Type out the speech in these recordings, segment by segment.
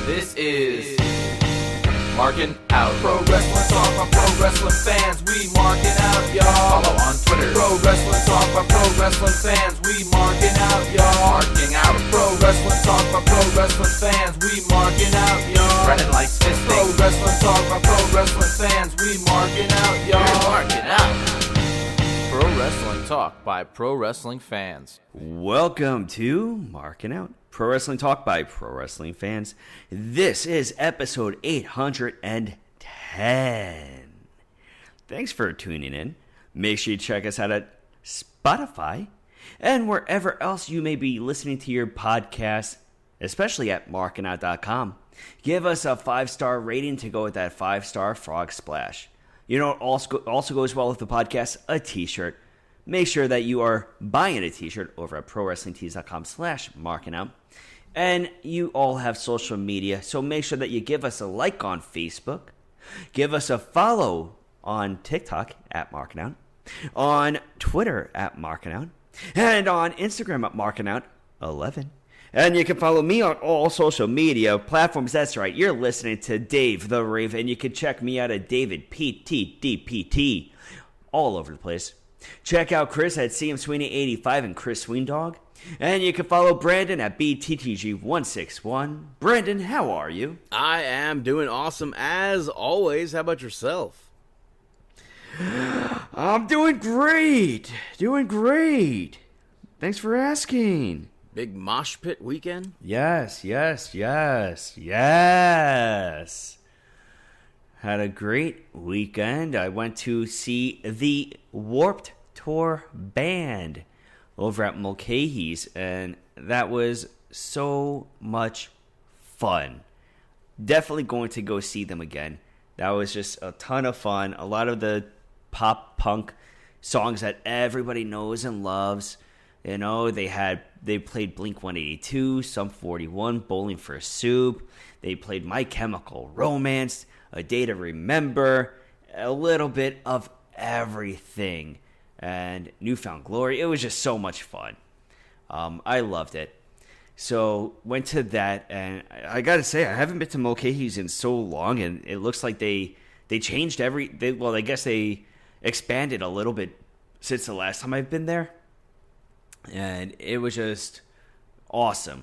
This is Markin Out. Pro Wrestling Talk by Pro Wrestling fans. We marking out, y'all. Follow on Twitter. Pro Wrestling Talk by Pro Wrestling fans. We marking out, y'all. Marking Out. Pro Wrestling Talk by Pro Wrestling fans. We marking out, y'all. Brennan likes fisting. Pro Wrestling Talk by Pro Wrestling fans. We marking out, y'all. We're marking out. Pro Wrestling Talk by Pro Wrestling fans. Welcome to Markin Out, Pro Wrestling Talk by Pro Wrestling fans. This is episode 810. Thanks for tuning in. Make sure you check us out at Spotify and wherever else you may be listening to your podcast, especially at markinout.com. Give us a 5-star rating to go with that 5-star frog splash. You know what also goes well with the podcast? A t-shirt. Make sure that you are buying a t-shirt over at prowrestlingtees.com/markingout. And you all have social media, so make sure that you give us a like on Facebook. Give us a follow on TikTok at Markin Out, on Twitter at Markin Out, and on Instagram at MarkinOut11. And you can follow me on all social media platforms. That's right, you're listening to Dave the Raven. You can check me out at David PTDPT all over the place. Check out Chris at CM Sweeney 85 and Chris Sweendog. And you can follow Brandon at BTTG161. Brandon, how are you? I am doing awesome as always. How about yourself? I'm doing great. Thanks for asking. Big mosh pit weekend? Yes. Had a great weekend. I went to see the Warped Tour band over at Mulcahy's, and that was so much fun. Definitely going to go see them again. That was just a ton of fun. A lot of the pop punk songs that everybody knows and loves. You know, they played Blink-182, Sum 41, Bowling for Soup. They played My Chemical Romance, A Day to Remember, a little bit of everything, and Newfound Glory. It was just so much fun. I loved it. So went to that, and I gotta say, I haven't been to Mulcahy's in so long, and it looks like they changed I guess they expanded a little bit since the last time I've been there. And it was just awesome.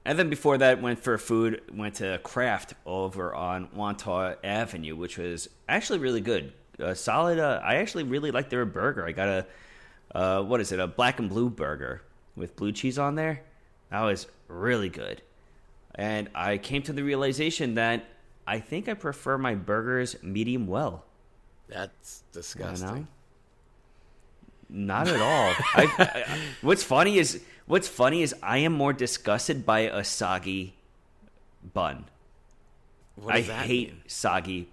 And then before that, went for food, went to Kraft over on Wantagh Avenue, which was actually really good. Solid. I actually really liked their burger. I got a black and blue burger with blue cheese on there. That was really good. And I came to the realization that I think I prefer my burgers medium well. That's disgusting. Not at all. What's funny is I am more disgusted by a soggy bun. What does that I hate mean? soggy.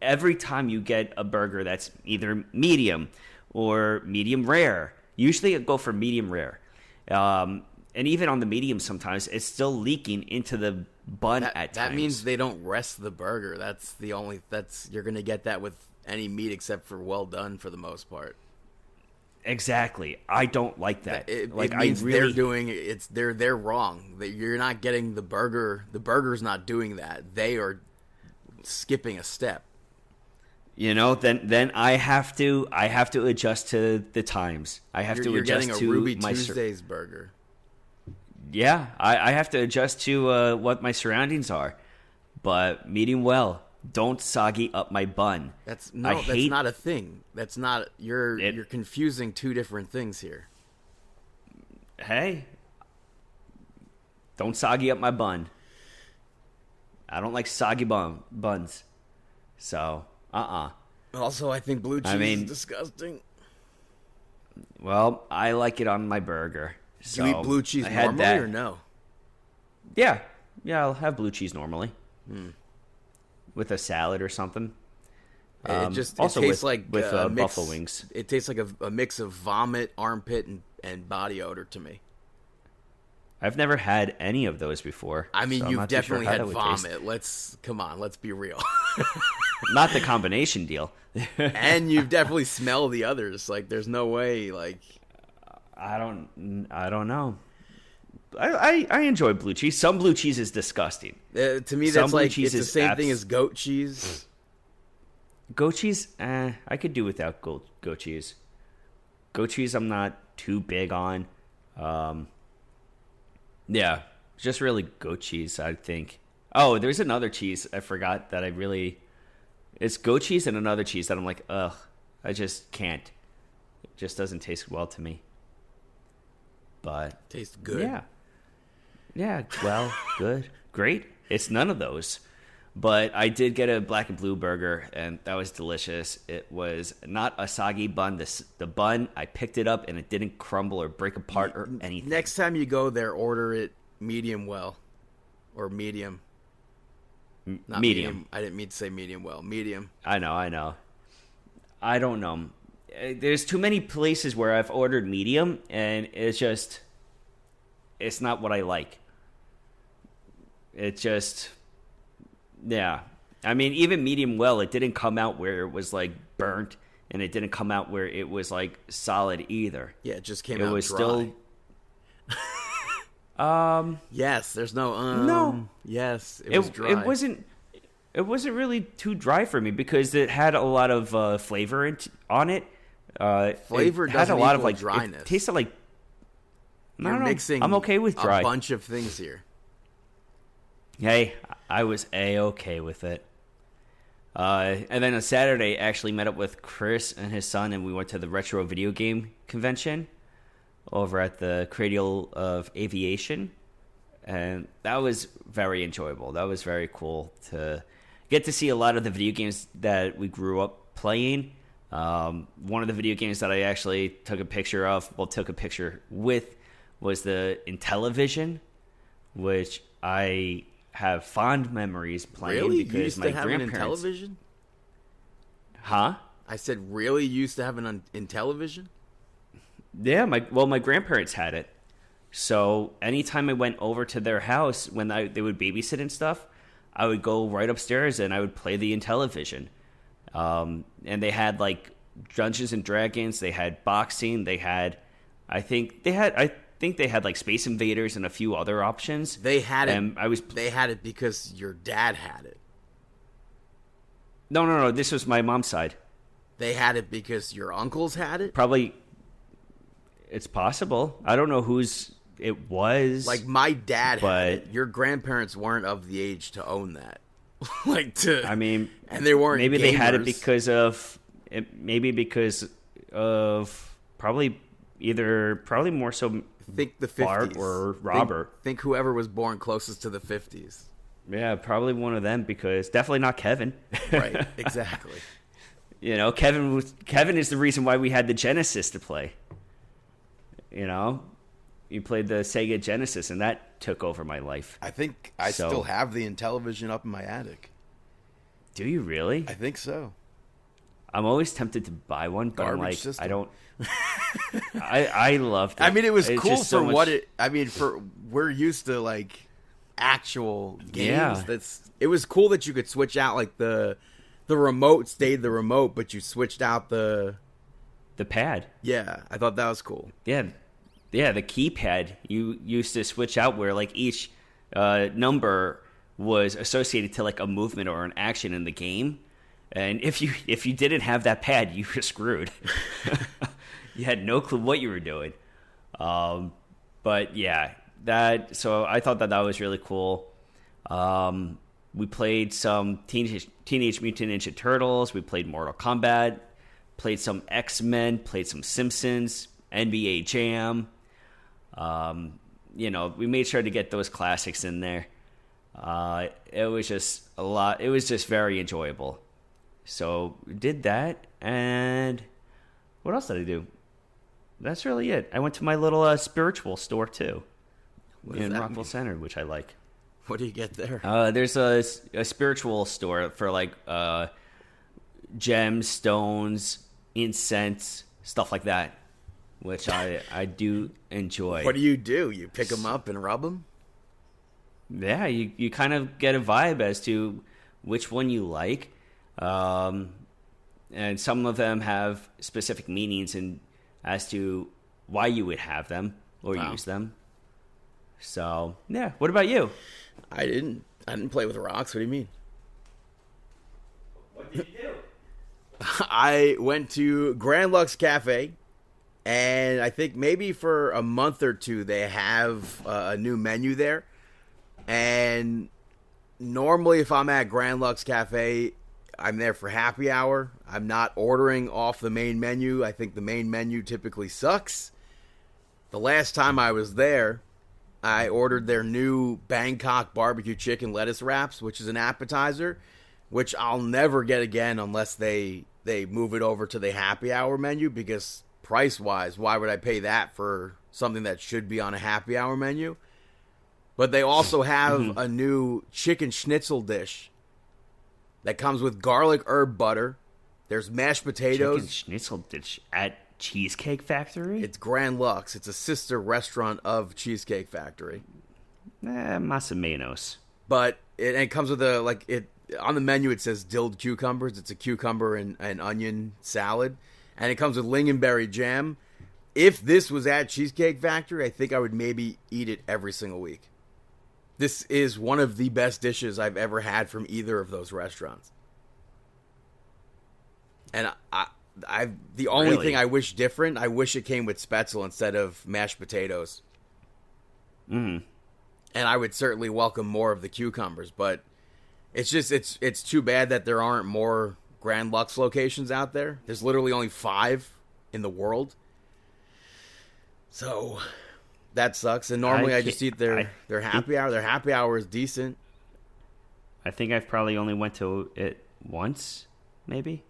Every time you get a burger that's either medium or medium rare, usually I go for medium rare. And even on the medium sometimes, it's still leaking into the bun at times. That means they don't rest the burger. You're going to get that with any meat except for well done for the most part. Exactly. I don't like that. It means they're wrong. You're not getting the burger. The burger's not doing that. They are skipping a step. You know, then I have to adjust to the times. I have to adjust getting a to Ruby my Tuesdays burger. Yeah, I have to adjust to what my surroundings are. But medium well. Don't soggy up my bun. That's not a thing. That's not you're confusing two different things here. Hey, don't soggy up my bun. I don't like soggy buns. So, Also, I think blue cheese is disgusting. Well, I like it on my burger. So do you eat blue cheese normally or no? Yeah, I'll have blue cheese normally. With a salad or something. It tastes like buffalo wings. It tastes like a mix of vomit, armpit, and body odor to me. I've never had any of those before. I mean, so you've definitely had vomit. Taste. Let's be real. Not the combination deal. And you've definitely smelled the others. Like, there's no way. Like, I don't know. I enjoy blue cheese. Some blue cheese is disgusting. To me, Some that's blue like cheese it's the is same thing as goat cheese. Goat cheese, I could do without goat cheese. Goat cheese, I'm not too big on. Yeah, just really goat cheese, I think. Oh, there's another cheese I forgot that I really... It's goat cheese and another cheese that I'm like, ugh, I just can't. It just doesn't taste well to me. But... Tastes good. Yeah. Yeah, well, good. Great. It's none of those. But I did get a black and blue burger, and that was delicious. It was not a soggy bun. The bun, I picked it up, and it didn't crumble or break apart or anything. Next time you go there, order it medium well. Or medium. Not medium. I didn't mean to say medium well. Medium. I know. I don't know. There's too many places where I've ordered medium, and it's not what I like. It just... Yeah. I mean, even medium well, it didn't come out where it was, like, burnt, and it didn't come out where it was, like, solid either. Yeah, it just came out dry. It was still... Yes, there's no... No. Yes, it was dry. It wasn't really too dry for me because it had a lot of flavor on it. Flavor it doesn't had a lot of, equal like, dryness. It tasted like... You're mixing I'm okay with dry. a bunch of things here. Hey, I was A-okay with it. And then on Saturday, I actually met up with Chris and his son, and we went to the retro video game convention over at the Cradle of Aviation. And that was very enjoyable. That was very cool to get to see a lot of the video games that we grew up playing. One of the video games that I actually took a picture with, was the Intellivision, which I have fond memories playing Really? because You used my to have an grandparents... Intellivision? Huh? I said, really? You used to have an Intellivision? Yeah, my grandparents had it. So anytime I went over to their house when they would babysit and stuff, I would go right upstairs and I would play the Intellivision. And they had like Dungeons and Dragons, they had boxing, they had I think they had like Space Invaders and a few other options. They had it. And They had it because your dad had it. No. This was my mom's side. They had it because your uncles had it? Probably. It's possible. I don't know whose it was. Like, my dad but, had it. Your grandparents weren't of the age to own that. And they weren't Maybe gamers. they had it because of... Probably more so think the 50s. Bart or Robert. Think whoever was born closest to the 50s. Yeah, probably one of them because definitely not Kevin. Right, exactly. You know, Kevin is the reason why we had the Genesis to play. You know, you played the Sega Genesis, and that took over my life. I think I still have the Intellivision up in my attic. Do you really? I think so. I'm always tempted to buy one, but I'm like, system. I don't. I loved it. I mean, it was cool just so for much... what it. I mean, we're used to like actual games. Yeah. It was cool that you could switch out like the remote stayed the remote, but you switched out the pad. Yeah, I thought that was cool. Yeah, the keypad you used to switch out where like each number was associated to like a movement or an action in the game, and if you didn't have that pad, you were screwed. You had no clue what you were doing. But yeah, so I thought that was really cool. We played some Teenage Mutant Ninja Turtles. We played Mortal Kombat. Played some X-Men. Played some Simpsons. NBA Jam. We made sure to get those classics in there. It was just a lot. It was just very enjoyable. So we did that. And what else did I do? That's really it. I went to my little spiritual store, too. In Rockville Center, which I like. What do you get there? There's a spiritual store for like gems, stones, incense, stuff like that, which I do enjoy. What do? You pick them up and rub them? Yeah, you kind of get a vibe as to which one you like, and some of them have specific meanings and as to why you would have them or use them. So, yeah. What about you? I didn't play with rocks. What do you mean? What did you do? I went to Grand Lux Cafe, and I think maybe for a month or two they have a new menu there. And normally if I'm at Grand Lux Cafe, I'm there for happy hour. I'm not ordering off the main menu. I think the main menu typically sucks. The last time I was there, I ordered their new Bangkok barbecue chicken lettuce wraps, which is an appetizer, which I'll never get again unless they move it over to the happy hour menu, because price-wise, why would I pay that for something that should be on a happy hour menu? But they also have a new chicken schnitzel dish that comes with garlic herb butter. There's mashed potatoes. Chicken schnitzel dish at Cheesecake Factory? It's Grand Lux. It's a sister restaurant of Cheesecake Factory. Más o menos. But it comes with on the menu it says dilled cucumbers. It's a cucumber and onion salad. And it comes with lingonberry jam. If this was at Cheesecake Factory, I think I would maybe eat it every single week. This is one of the best dishes I've ever had from either of those restaurants. And the only thing I wish different, I wish it came with spätzle instead of mashed potatoes. And I would certainly welcome more of the cucumbers, but it's just it's too bad that there aren't more Grand Lux locations out there. There's literally only 5 in the world. So that sucks. And normally I just eat their happy hour. Their happy hour is decent. I think I've probably only went to it once, maybe.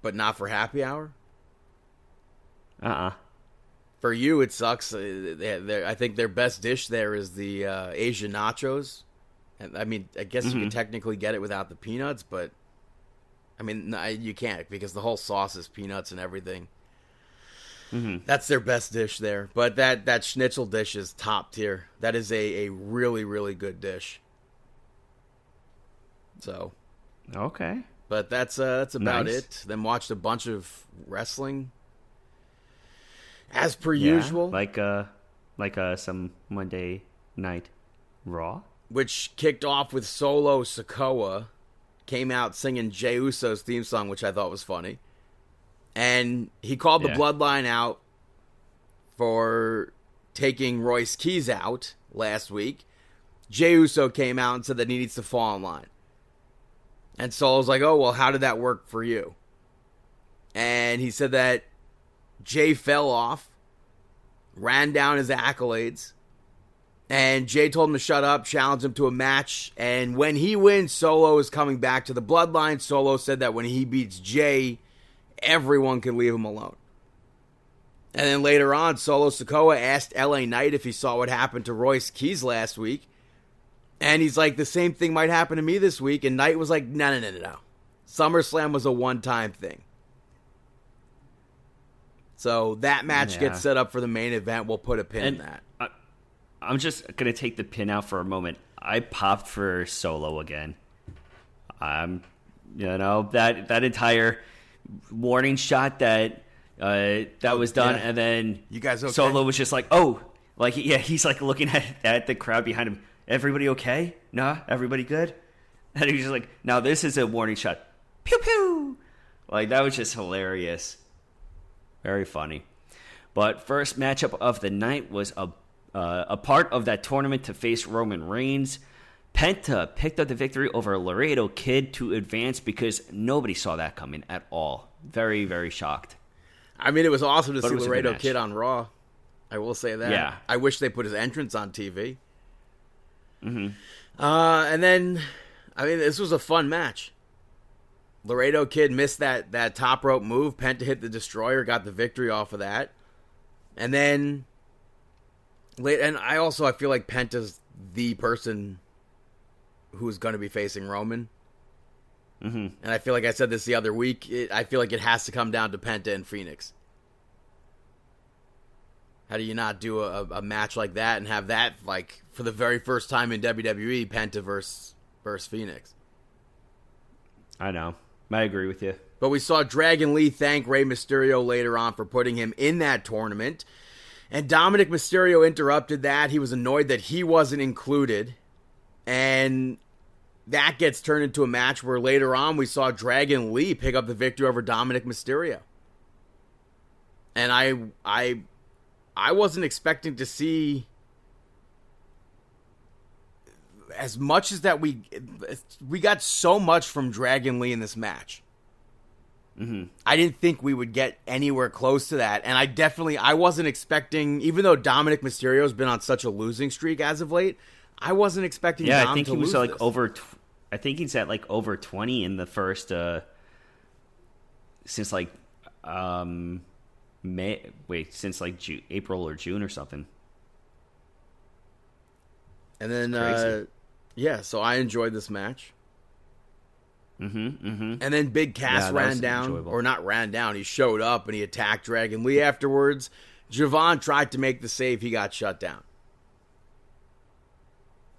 But not for happy hour? Uh-uh. For you, it sucks. I think their best dish there is the Asian nachos. And I mean, I guess you can technically get it without the peanuts, but I mean, no, you can't, because the whole sauce is peanuts and everything. That's their best dish there. But that schnitzel dish is top tier. That is a really, really good dish. So. Okay. But that's about Nice. it. Then watched a bunch of wrestling, as per usual. Like some Monday Night Raw. Which kicked off with Solo Sikoa, came out singing Jey Uso's theme song, which I thought was funny. And he called the Bloodline out for taking Royce Keys out last week. Jey Uso came out and said that he needs to fall in line. And Solo's like, oh, well, how did that work for you? And he said that Jay fell off, ran down his accolades, and Jay told him to shut up, challenged him to a match, and when he wins, Solo is coming back to the Bloodline. Solo said that when he beats Jay, everyone can leave him alone. And then later on, Solo Sikoa asked LA Knight if he saw what happened to Royce Keys last week. And he's like, the same thing might happen to me this week. And Knight was like, no. SummerSlam was a one-time thing. So that match gets set up for the main event. We'll put a pin in that. I'm just going to take the pin out for a moment. I popped for Solo again. That entire warning shot that was done. Yeah. And then you guys okay? Solo was just like, oh, like, yeah, he's like looking at the crowd behind him. Everybody okay? Nah, everybody good? And he's just like, now this is a warning shot. Pew pew! Like, that was just hilarious. Very funny. But first matchup of the night was a part of that tournament to face Roman Reigns. Penta picked up the victory over Laredo Kid to advance because nobody saw that coming at all. Very, very shocked. I mean, it was awesome to see Laredo Kid on Raw. I will say that. Yeah. I wish they put his entrance on TV. And then, I mean, this was a fun match. Laredo Kid missed that top rope move. Penta hit the Destroyer, got the victory off of that. And then, I feel like Penta's the person who's going to be facing Roman. And I feel like I said this the other week. I feel like it has to come down to Penta and Phoenix. How do you not do a match like that and have that, like, for the very first time in WWE, Penta versus Phoenix? I know. I agree with you. But we saw Dragon Lee thank Rey Mysterio later on for putting him in that tournament. And Dominic Mysterio interrupted that. He was annoyed that he wasn't included. And that gets turned into a match where later on we saw Dragon Lee pick up the victory over Dominic Mysterio. And I wasn't expecting to see as much as that. We got so much from Dragon Lee in this match. Mm-hmm. I didn't think we would get anywhere close to that. And I wasn't expecting, even though Dominic Mysterio's been on such a losing streak as of late, I wasn't expecting Dom I think to he was lose like this. I think he's at like over 20 in the first since like since like April or June or something. And then so I enjoyed this match. And then Big Cass ran down, enjoyable. or not ran down, he showed up and he attacked Dragon Lee afterwards. Javon tried to make the save, he got shut down.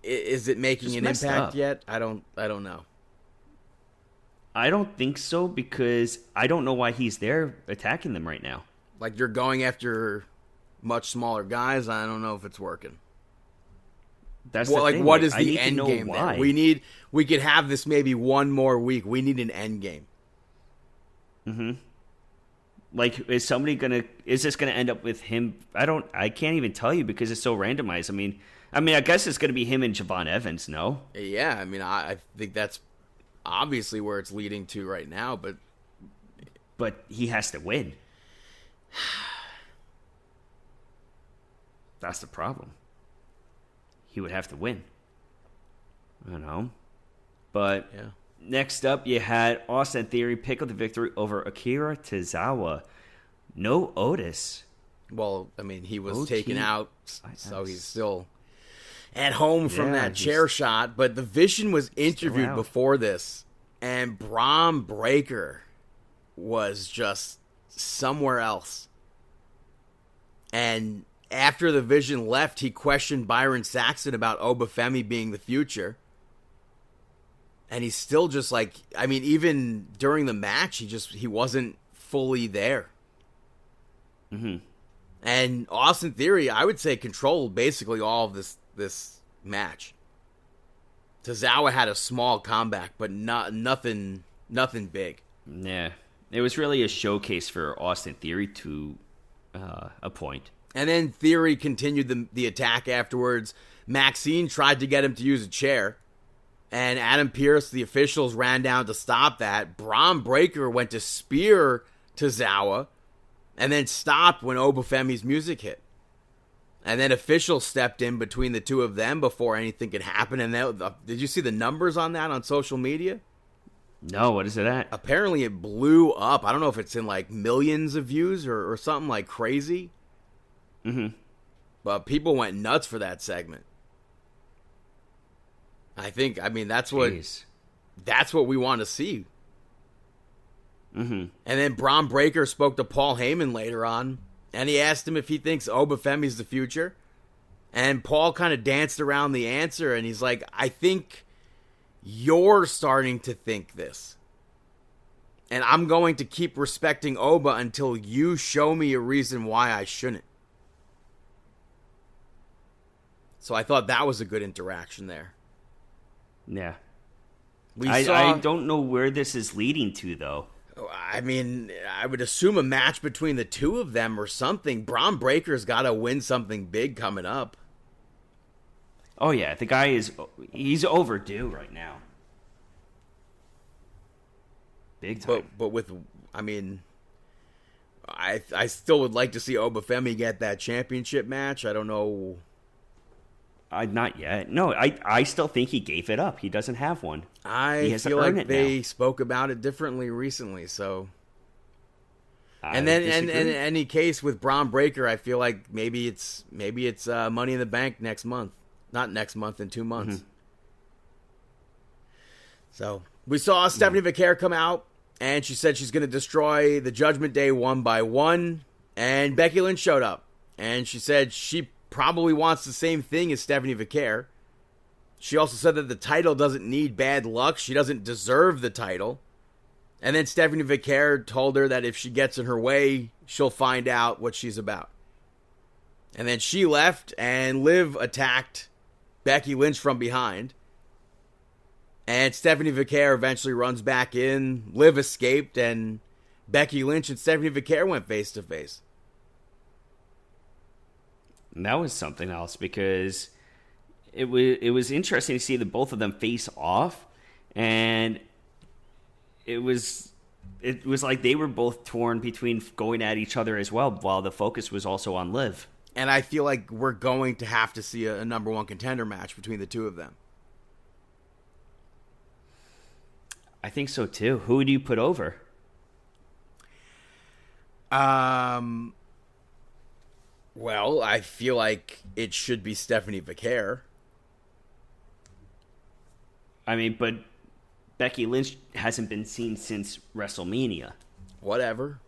Is it making Just an messed impact up. yet? I don't know. I don't think so, because I don't know why he's there attacking them right now. Like, you're going after much smaller guys, I don't know if it's working. That's Well, the like, thing. what Like, is I the need to end know game why. there? We could have this maybe one more week. We need an end game. Like, is this gonna end up with him? I can't even tell you because it's so randomized. I mean, I guess it's gonna be him and Javon Evans. No, Yeah, I mean, I think that's obviously where it's leading to right now, but he has to win. That's the problem. He would have to win. I don't know. But yeah. next up, you had Austin Theory pick up the victory over Akira Tozawa. No Otis. Well, I mean, he was OT. taken out, so he's still at home from that chair he's shot. But the Vision was interviewed out. before this, and Braun Breaker was just somewhere else. And after the Vision left, he questioned Byron Saxton about Obafemi being the future. And he's still just like, I mean, even during the match, he wasn't fully there. And Austin Theory, I would say, controlled basically all of this match. Tozawa had a small comeback, but nothing big. Yeah. It was really a showcase for Austin Theory to a point. And then Theory continued the attack afterwards. Maxine tried to get him to use a chair. And Adam Pearce, the officials, ran down to stop that. Braun Breaker went to spear Tozawa and then stopped when Obafemi's music hit. And then officials stepped in between the two of them before anything could happen. And did you see the numbers on that on social media? No, what is it at? Apparently it blew up. I don't know if it's in like millions of views or something like crazy. But people went nuts for that segment. I mean, that's what we want to see. And then Braun Breaker spoke to Paul Heyman later on, and he asked him if he thinks Obafemi's the future. And Paul kind of danced around the answer, and he's like, I think you're starting to think this. And I'm going to keep respecting Oba until you show me a reason why I shouldn't. So I thought that was a good interaction there. Yeah. I don't know where this is leading to, though. I mean, I would assume a match between the two of them or something. Braun Breaker's got to win something big coming up. Oh, yeah. The guy he's overdue right now. Big time. But I mean, I still would like to see Obafemi get that championship match. I don't know. Not yet. No, I still think he gave it up. He doesn't have one. I feel like they spoke about it differently recently. So, and then in any case with Braun Breaker, I feel like maybe it's Money in the Bank next month, not next month, in 2 months. So we saw Stephanie Vaquer come out, and she said she's going to destroy the Judgment Day one by one. And Becky Lynch showed up, and she said she probably wants the same thing as Stephanie Vaquer. She also said that the title doesn't need bad luck. She doesn't deserve the title. And then Stephanie Vaquer told her that if she gets in her way, she'll find out what she's about. And then she left, and Liv attacked Becky Lynch from behind. And Stephanie Vicaire eventually runs back in. Liv escaped, and Becky Lynch and Stephanie Vicaire went face to face. And that was something else because it was interesting to see the both of them face off, and it was like they were both torn between going at each other as well, while the focus was also on Liv. And I feel like we're going to have to see a number one contender match between the two of them. I think so too. Who do you put over? Well, I feel like it should be Stephanie Vicaire. I mean, but Becky Lynch hasn't been seen since WrestleMania. Whatever.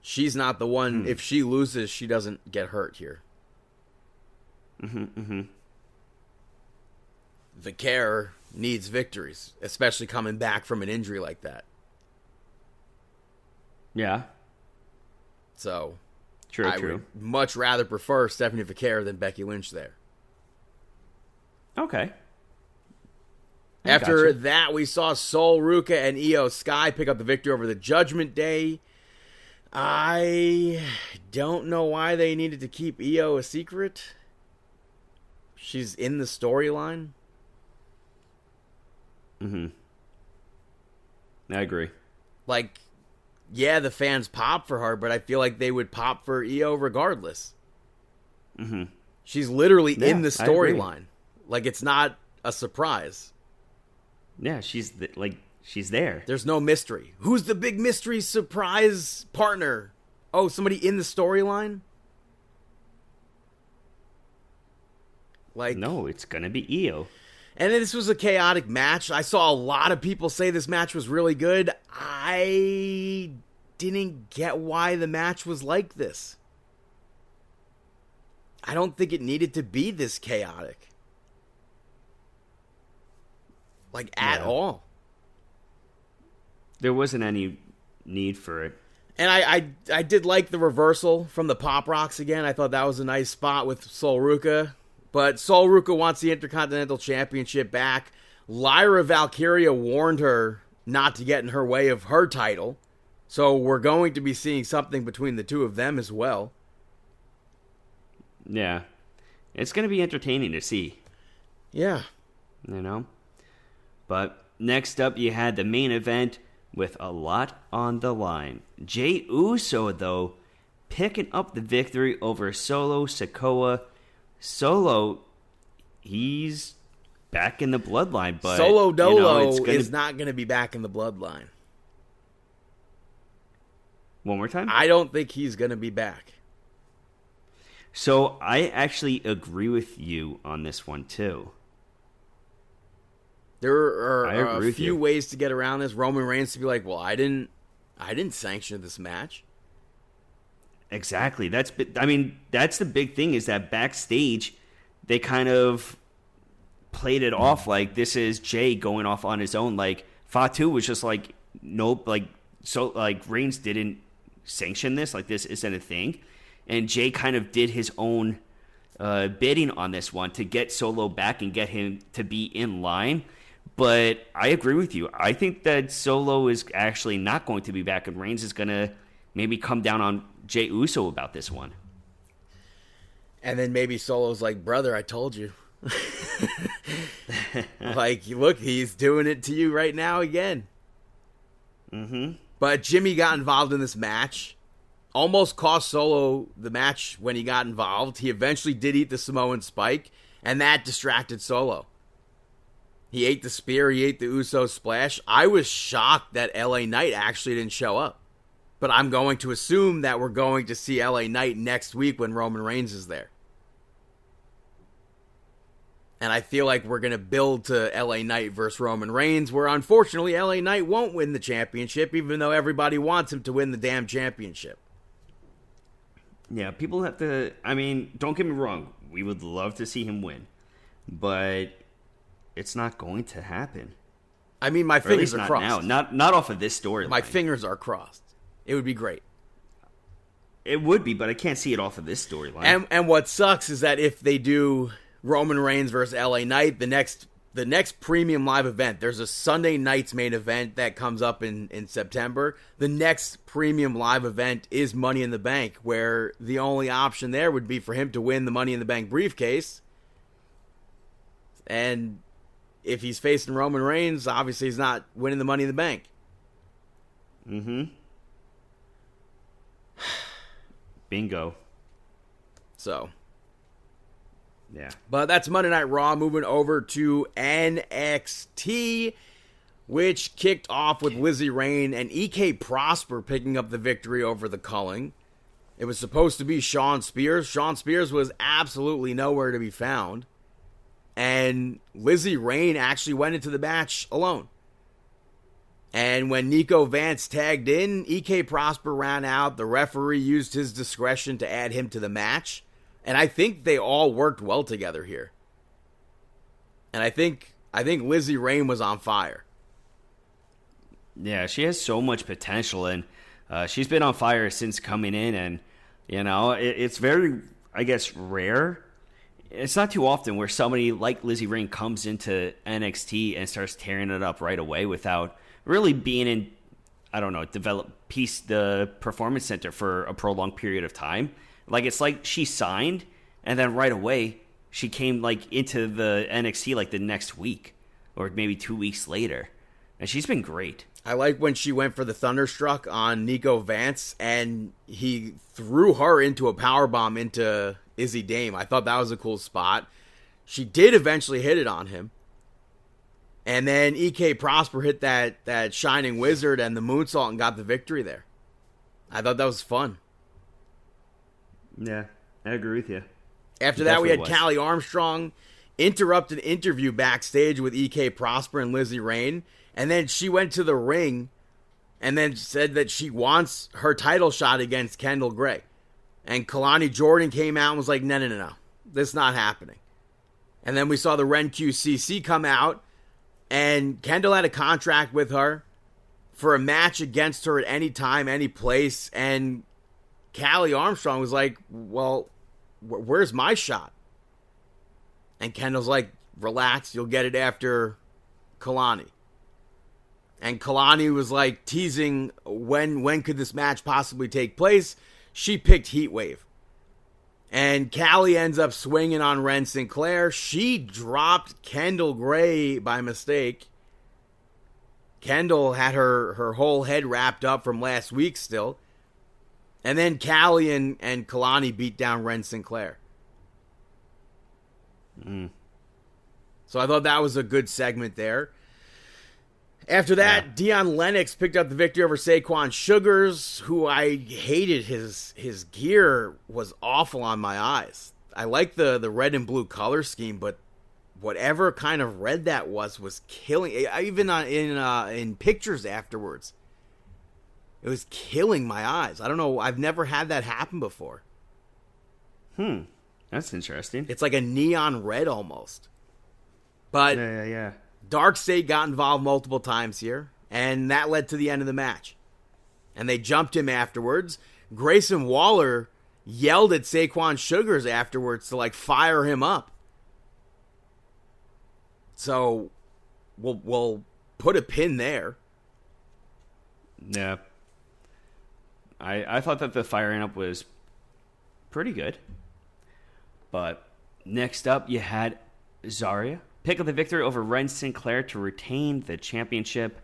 She's not the one. If she loses, she doesn't get hurt here. Vicaire needs victories, especially coming back from an injury like that. Yeah. So, True. I would much rather prefer Stephanie Vicaire than Becky Lynch there. Okay. After that, we saw Sol Ruca and Io Sky pick up the victory over the Judgment Day. I don't know why they needed to keep Io a secret. She's in the storyline. I agree. Like, yeah, the fans pop for her, but I feel like they would pop for Io regardless. She's literally in the storyline. Like, it's not a surprise. Yeah, she's there. There's no mystery. Who's the big mystery surprise partner? Oh, somebody in the storyline? Like, no, it's gonna be Io. And this was a chaotic match. I saw a lot of people say this match was really good. I didn't get why the match was like this. I don't think it needed to be this chaotic. Like, at all. There wasn't any need for it. And I did like the reversal from the Pop Rocks again. I thought that was a nice spot with Sol Ruca. But Sol Ruca wants the Intercontinental Championship back. Lyra Valkyria warned her not to get in her way of her title. So we're going to be seeing something between the two of them as well. Yeah. It's going to be entertaining to see. Yeah. You know? But next up, you had the main event with a lot on the line. Jey Uso, though, picking up the victory over Solo Sikoa. Solo, he's back in the bloodline, but Solo Dolo is not going to be back in the bloodline. One more time? I don't think he's going to be back. So I actually agree with you on this one, too. There are a few ways to get around this. Roman Reigns to be like, well, I didn't sanction this match. Exactly. That's the big thing is that backstage they kind of played it off like this is Jay going off on his own. Like Fatu was just like, nope, Reigns didn't sanction this. Like this isn't a thing. And Jay kind of did his own bidding on this one to get Solo back and get him to be in line. But I agree with you. I think that Solo is actually not going to be back, and Reigns is going to maybe come down on Jey Uso about this one. And then maybe Solo's like, brother, I told you. Like, look, he's doing it to you right now again. But Jimmy got involved in this match. Almost cost Solo the match when he got involved. He eventually did eat the Samoan spike, and that distracted Solo. He ate the spear, he ate the Uso splash. I was shocked that LA Knight actually didn't show up. But I'm going to assume that we're going to see LA Knight next week when Roman Reigns is there. And I feel like we're going to build to LA Knight versus Roman Reigns, where unfortunately LA Knight won't win the championship, even though everybody wants him to win the damn championship. Yeah, people have to... I mean, don't get me wrong. We would love to see him win. But it's not going to happen. I mean, my fingers are crossed. Now. Not off of this storyline. My fingers are crossed. It would be great. It would be, but I can't see it off of this storyline. And what sucks is that if they do Roman Reigns versus LA Knight, the next premium live event, there's a Sunday night's main event that comes up in September. The next premium live event is Money in the Bank, where the only option there would be for him to win the Money in the Bank briefcase. And if he's facing Roman Reigns, obviously he's not winning the Money in the Bank. Mm-hmm. Bingo. So, yeah. But that's Monday Night Raw. Moving over to NXT, which kicked off with Lizzie Rain and EK Prosper picking up the victory over the Culling. It was supposed to be Shawn Spears. Shawn Spears was absolutely nowhere to be found. And Lizzie Rain actually went into the match alone. And when Nico Vance tagged in, EK Prosper ran out. The referee used his discretion to add him to the match. And I think they all worked well together here. And I think Lizzie Rain was on fire. Yeah, she has so much potential, and she's been on fire since coming in. And, it's very, I guess, rare. It's not too often where somebody like Lizzie Rain comes into NXT and starts tearing it up right away without really being in, the Performance Center for a prolonged period of time. Like, it's like she signed, and then right away, she came, into the NXT, the next week, or maybe 2 weeks later. And she's been great. I like when she went for the Thunderstruck on Nico Vance, and he threw her into a powerbomb into Izzy Dame. I thought that was a cool spot. She did eventually hit it on him. And then EK Prosper hit that Shining Wizard and the moonsault and got the victory there. I thought that was fun. Yeah, I agree with you. After that, we had Callie Armstrong interrupt an interview backstage with EK Prosper and Lizzie Rain. And then she went to the ring and then said that she wants her title shot against Kendall Gray. And Kalani Jordan came out and was like, no. This is not happening. And then we saw the Ren QCC come out. And Kendall had a contract with her for a match against her at any time, any place. And Callie Armstrong was like, well, where's my shot? And Kendall's like, relax, you'll get it after Kalani. And Kalani was like teasing when could this match possibly take place. She picked Heatwave. And Callie ends up swinging on Ren Sinclair. She dropped Kendall Gray by mistake. Kendall had her whole head wrapped up from last week still. And then Callie and Kalani beat down Ren Sinclair. So I thought that was a good segment there. After that, Deion Lennox picked up the victory over Saquon Sugars, who I hated. His gear was awful on my eyes. I like the red and blue color scheme, but whatever kind of red that was killing. Even in pictures afterwards, it was killing my eyes. I don't know. I've never had that happen before. That's interesting. It's like a neon red almost. But yeah. Darkseid got involved multiple times here, and that led to the end of the match. And they jumped him afterwards. Grayson Waller yelled at Saquon Sugars afterwards to fire him up. So we'll put a pin there. Yeah. I thought that the firing up was pretty good. But next up, you had Zarya pick up the victory over Ren Sinclair to retain the championship.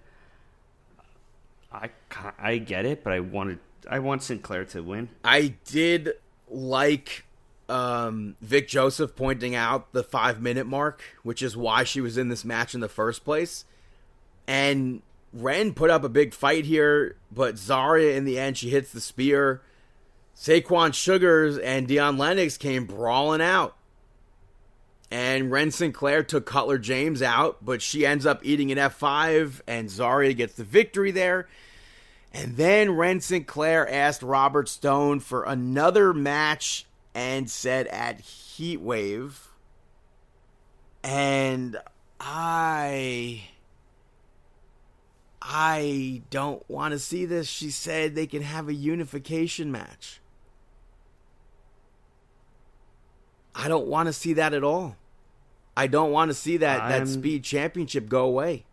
I get it, but I want Sinclair to win. I did like Vic Joseph pointing out the 5-minute mark, which is why she was in this match in the first place. And Ren put up a big fight here, but Zarya in the end, she hits the spear. Saquon Sugars and Deion Lennox came brawling out. And Ren Sinclair took Cutler James out, but she ends up eating an F5, and Zarya gets the victory there. And then Ren Sinclair asked Robert Stone for another match and said at Heatwave. And I don't want to see this. She said they can have a unification match. I don't want to see that at all. I don't want to see that Speed Championship go away.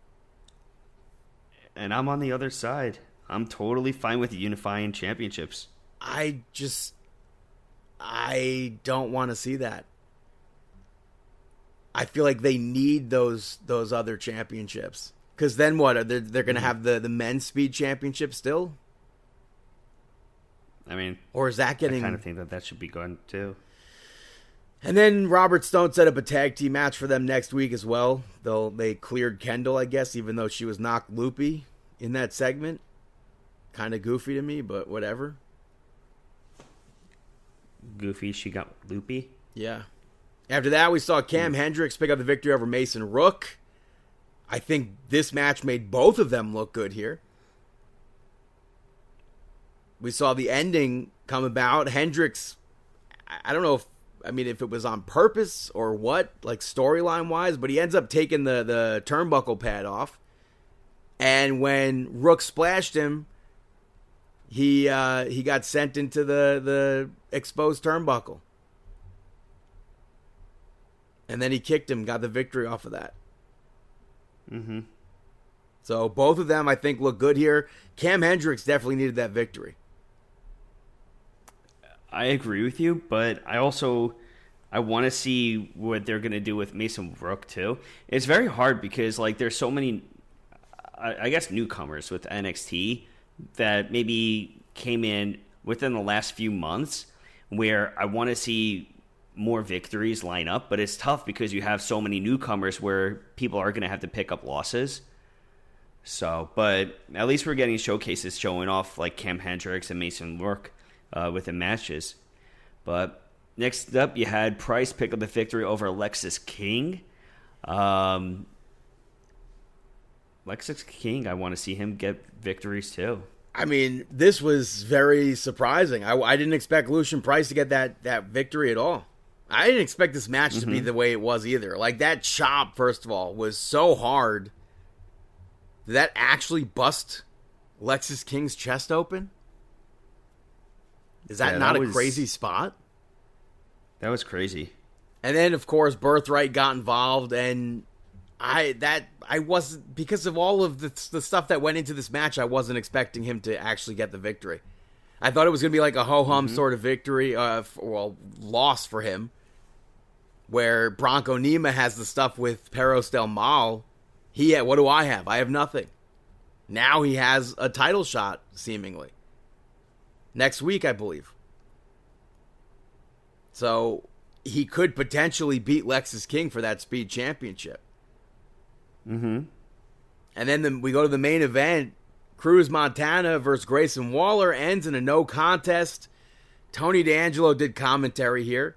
And I'm on the other side. I'm totally fine with unifying championships. I don't want to see that. I feel like they need those other championships. Because then what? They're going to have the men's Speed Championship still? I mean, or is that getting... I kind of think that should be gone too. And then Robert Stone set up a tag team match for them next week as well. They cleared Kendall, I guess, even though she was knocked loopy in that segment. Kind of goofy to me, but whatever. Goofy, she got loopy? Yeah. After that, we saw Cam Hendricks pick up the victory over Mason Rook. I think this match made both of them look good here. We saw the ending come about. Hendricks, I don't know if it was on purpose or what, like storyline wise, but he ends up taking the turnbuckle pad off. And when Rook splashed him, he got sent into the exposed turnbuckle. And then he kicked him, got the victory off of that. Mm-hmm. So both of them, I think, look good here. Cam Hendricks definitely needed that victory. I agree with you, but I want to see what they're going to do with Mason Rook too. It's very hard because there's so many, I guess, newcomers with NXT that maybe came in within the last few months where I want to see more victories line up, but it's tough because you have so many newcomers where people are going to have to pick up losses. So, but at least we're getting showcases showing off like Cam Hendricks and Mason Rook within matches. But next up, you had Price pick up the victory over Lexis King. Lexis King, I want to see him get victories too. I mean, this was very surprising. I didn't expect Lucian Price to get that victory at all. I didn't expect this match to be the way it was either. Like, that chop, first of all, was so hard. Did that actually bust Lexis King's chest open? Is that not a crazy spot? That was crazy. And then, of course, Birthright got involved, and I wasn't, because of all of the stuff that went into this match, I wasn't expecting him to actually get the victory. I thought it was going to be like a ho-hum sort of victory, loss for him, where Bronco Nima has the stuff with Perros Del Mal. What do I have? I have nothing. Now he has a title shot, seemingly. Next week, I believe. So he could potentially beat Lexis King for that Speed Championship. Mm-hmm. And then we go to the main event. Cruz Montana versus Grayson Waller ends in a no contest. Tony D'Angelo did commentary here.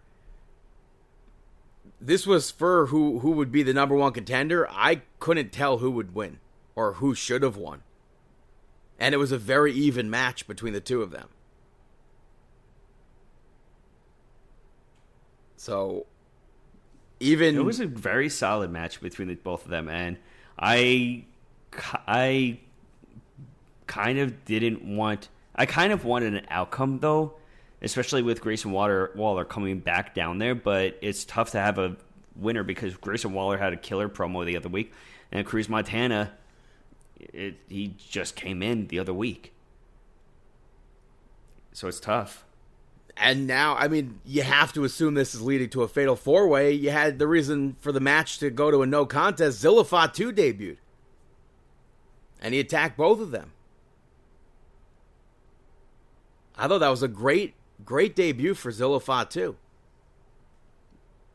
This was for who would be the number one contender. I couldn't tell who would win or who should have won. And it was a very even match between the two of them. So, it was a very solid match between both of them, and I kind of wanted an outcome though, especially with Grayson Waller coming back down there. But it's tough to have a winner because Grayson Waller had a killer promo the other week, and Cruz Montana, he just came in the other week, so it's tough. And now, I mean, you have to assume this is leading to a fatal four-way. You had the reason for the match to go to a no contest. Zilla Fatu debuted. And he attacked both of them. I thought that was a great debut for Zilla Fatu.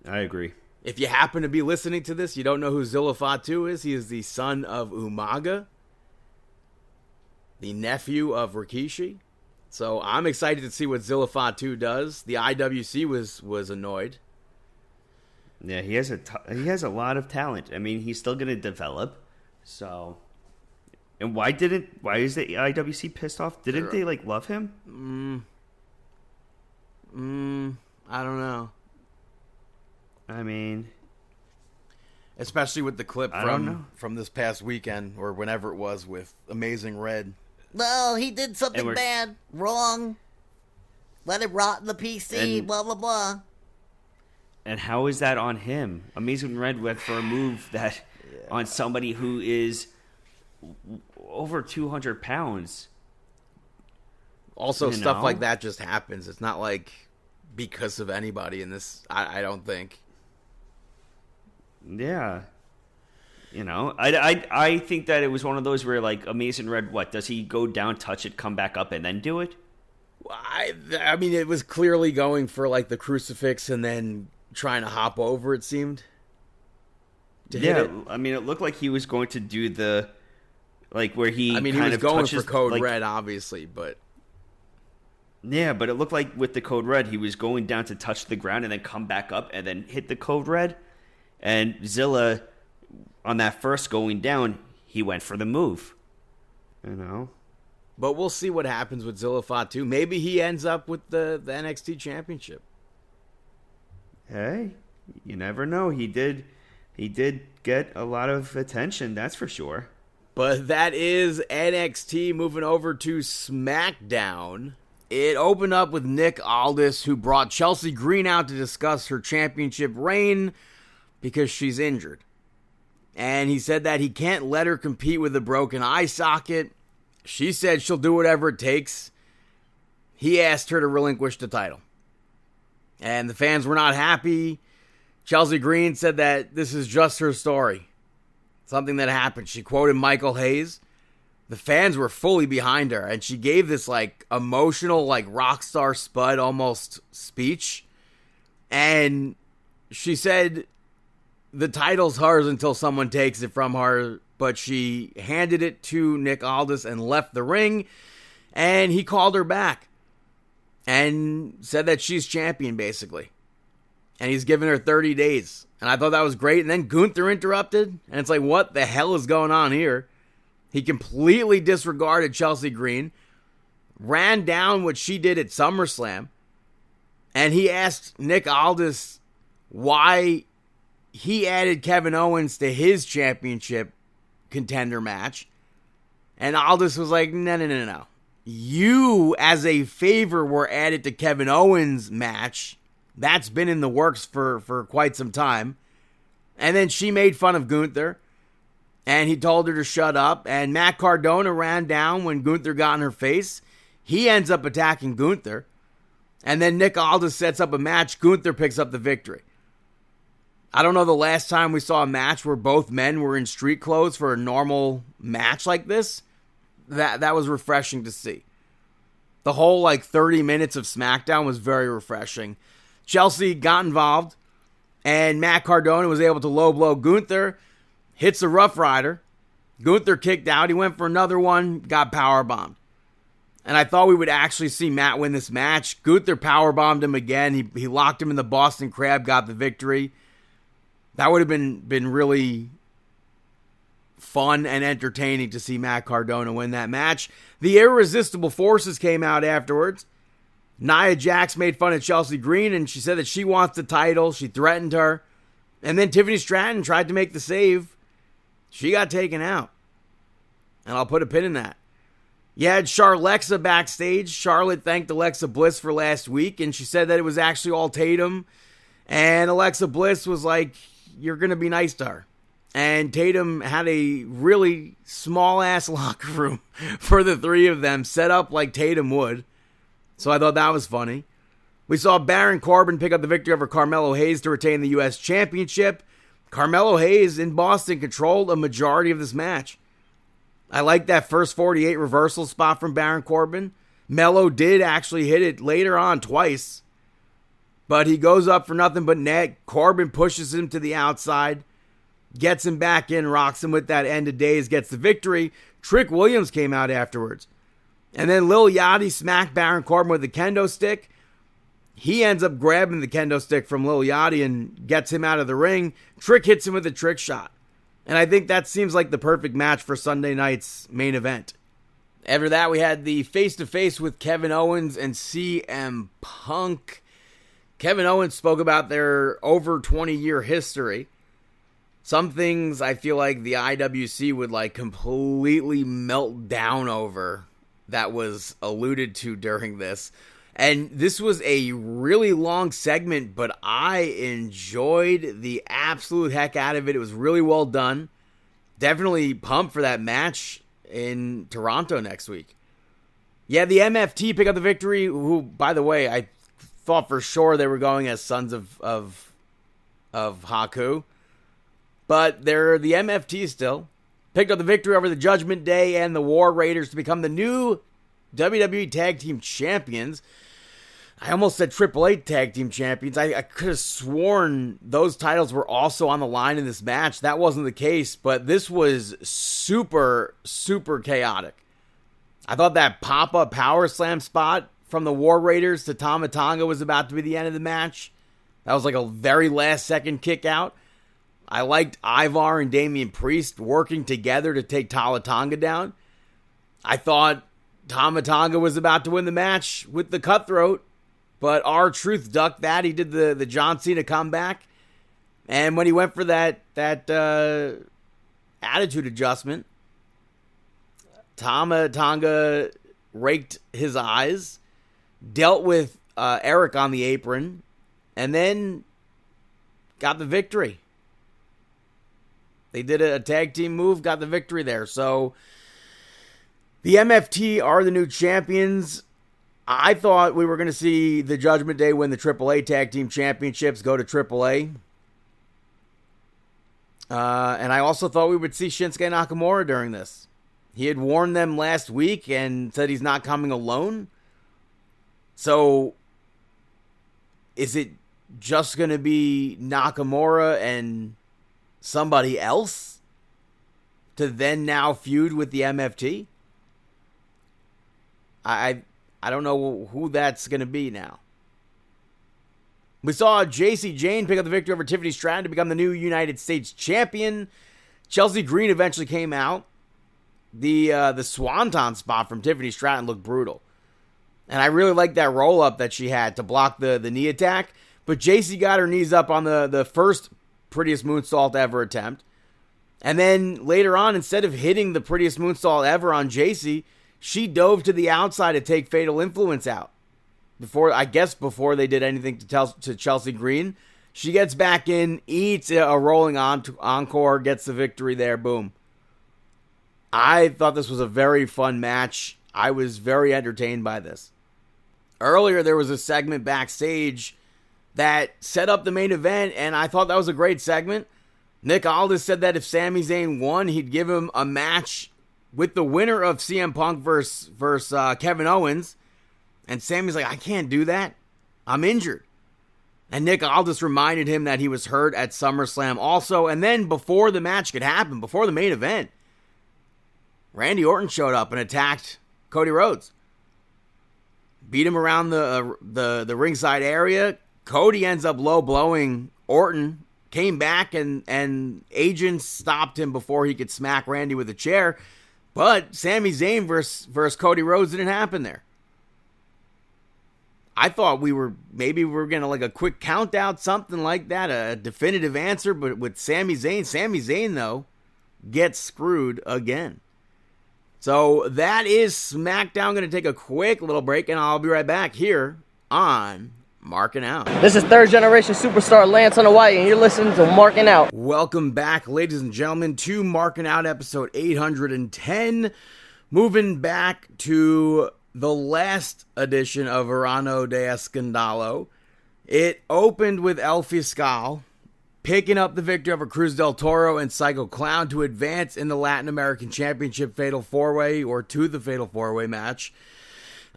I agree. If you happen to be listening to this, you don't know who Zilla Fatu is. He is the son of Umaga, the nephew of Rikishi. So I'm excited to see what Zilla Fatu does. The IWC was annoyed. Yeah, he has a lot of talent. I mean, he's still going to develop. So, and why is the IWC pissed off? Didn't they love him? I don't know. I mean, especially with the clip from this past weekend or whenever it was with Amazing Red. Well, he did something bad, wrong. Let it rot in the PC, blah, blah, blah. And how is that on him? Amazing Red went for a move that on somebody who is over 200 pounds. Also, stuff like that just happens. It's not like because of anybody in this, I don't think. Yeah. I think that it was one of those where, like, Amazing Red, what, does he go down, touch it, come back up, and then do it? I mean, it was clearly going for, like, the crucifix and then trying to hop over, it seemed. Hit it. I mean, it looked like he was going to do the, like, where he he was going for Code Red, obviously, but... Yeah, but it looked like with the Code Red, he was going down to touch the ground and then come back up and then hit the Code Red. And Zilla, on that first going down, he went for the move. But we'll see what happens with Zilla Fatu. Maybe he ends up with the NXT Championship. Hey, you never know. He did get a lot of attention, that's for sure. But that is NXT. Moving over to SmackDown. It opened up with Nick Aldis, who brought Chelsea Green out to discuss her championship reign because she's injured. And he said that he can't let her compete with a broken eye socket. She said she'll do whatever it takes. He asked her to relinquish the title. And the fans were not happy. Chelsea Green said that this is just her story. Something that happened. She quoted Michael Hayes. The fans were fully behind her, and she gave this, like, emotional, like, rock star Spud almost speech. And she said the title's hers until someone takes it from her, but she handed it to Nick Aldis and left the ring, and he called her back and said that she's champion, basically. And he's given her 30 days. And I thought that was great. And then Gunther interrupted, and it's like, what the hell is going on here? He completely disregarded Chelsea Green, ran down what she did at SummerSlam, and he asked Nick Aldis why he added Kevin Owens to his championship contender match. And Aldis was like, no. You, as a favor, were added to Kevin Owens' match. That's been in the works for quite some time. And then she made fun of Gunther. And he told her to shut up. And Matt Cardona ran down when Gunther got in her face. He ends up attacking Gunther. And then Nick Aldis sets up a match. Gunther picks up the victory. I don't know the last time we saw a match where both men were in street clothes for a normal match like this. That was refreshing to see. The whole, 30 minutes of SmackDown was very refreshing. Chelsea got involved. And Matt Cardona was able to low blow Gunther. Hits a Rough Rider. Gunther kicked out. He went for another one. Got powerbombed. And I thought we would actually see Matt win this match. Gunther powerbombed him again. He locked him in the Boston Crab. Got the victory. That would have been really fun and entertaining to see Matt Cardona win that match. The Irresistible Forces came out afterwards. Nia Jax made fun of Chelsea Green, and she said that she wants the title. She threatened her. And then Tiffany Stratton tried to make the save. She got taken out. And I'll put a pin in that. You had Charlexa backstage. Charlotte thanked Alexa Bliss for last week, and she said that it was actually all Tatum. And Alexa Bliss was like, you're going to be nice to her. And Tatum had a really small-ass locker room for the three of them, set up like Tatum would. So I thought that was funny. We saw Baron Corbin pick up the victory over Carmelo Hayes to retain the U.S. Championship. Carmelo Hayes in Boston controlled a majority of this match. I like that first 48 reversal spot from Baron Corbin. Melo did actually hit it later on twice. But he goes up for nothing but net. Corbin pushes him to the outside. Gets him back in, rocks him with that end of days, gets the victory. Trick Williams came out afterwards. And then Lil Yachty smacked Baron Corbin with a kendo stick. He ends up grabbing the kendo stick from Lil Yachty and gets him out of the ring. Trick hits him with a trick shot. And I think that seems like the perfect match for Sunday night's main event. After that, we had the face-to-face with Kevin Owens and CM Punk. Kevin Owens spoke about their over 20-year history. Some things I feel like the IWC would completely melt down over that was alluded to during this. And this was a really long segment, but I enjoyed the absolute heck out of it. It was really well done. Definitely pumped for that match in Toronto next week. Yeah, the MFT pick up the victory, who, by the way, I thought for sure they were going as Sons of Haku. But they're the MFT still. Picked up the victory over the Judgment Day and the War Raiders to become the new WWE Tag Team Champions. I almost said AAA Tag Team Champions. I could have sworn those titles were also on the line in this match. That wasn't the case, but this was super, super chaotic. I thought that pop-up power slam spot from the War Raiders to Tama Tonga was about to be the end of the match. That was like a very last-second kick out. I liked Ivar and Damian Priest working together to take Tama Tonga down. I thought Tama Tonga was about to win the match with the cutthroat, but R-Truth ducked that. He did the John Cena comeback. And when he went for that attitude adjustment, Tama Tonga raked his eyes, dealt with Eric on the apron, and then got the victory. They did a tag team move, got the victory there. So the MFT are the new champions. I thought we were going to see the Judgment Day win the AAA Tag Team Championships, go to AAA. And I also thought we would see Shinsuke Nakamura during this. He had warned them last week and said he's not coming alone. So is it just going to be Nakamura and somebody else to then now feud with the MFT? I don't know who that's going to be now. We saw JC Jane pick up the victory over Tiffany Stratton to become the new United States champion. Chelsea Green eventually came out. The Swanton spot from Tiffany Stratton looked brutal. And I really liked that roll-up that she had to block the knee attack. But JC got her knees up on the first prettiest moonsault ever attempt. And then later on, instead of hitting the prettiest moonsault ever on JC, she dove to the outside to take Fatal Influence out. Before they did anything to Chelsea Green. She gets back in, eats a rolling encore, gets the victory there, boom. I thought this was a very fun match. I was very entertained by this. Earlier, there was a segment backstage that set up the main event, and I thought that was a great segment. Nick Aldis said that if Sami Zayn won, he'd give him a match with the winner of CM Punk versus Kevin Owens. And Sammy's like, I can't do that. I'm injured. And Nick Aldis reminded him that he was hurt at SummerSlam also. And then before the match could happen, before the main event, Randy Orton showed up and attacked Cody Rhodes. Beat him around the ringside area. Cody ends up low blowing Orton. Came back and agents stopped him before he could smack Randy with a chair. But Sami Zayn versus Cody Rhodes didn't happen there. I thought we were going to like a quick count out, something like that, a definitive answer. But with Sami Zayn, though, gets screwed again. So that is SmackDown. Going to take a quick little break, and I'll be right back here on Markin Out. This is third generation superstar Lance on Hawaii, and you're listening to Markin Out. Welcome back, ladies and gentlemen, to Markin Out episode 810. Moving back to the last edition of Verano de Escandalo. It opened with El Fiscal picking up the victory over Cruz del Toro and Psycho Clown to advance in the Latin American Championship Fatal 4-Way, or to the Fatal 4-Way match.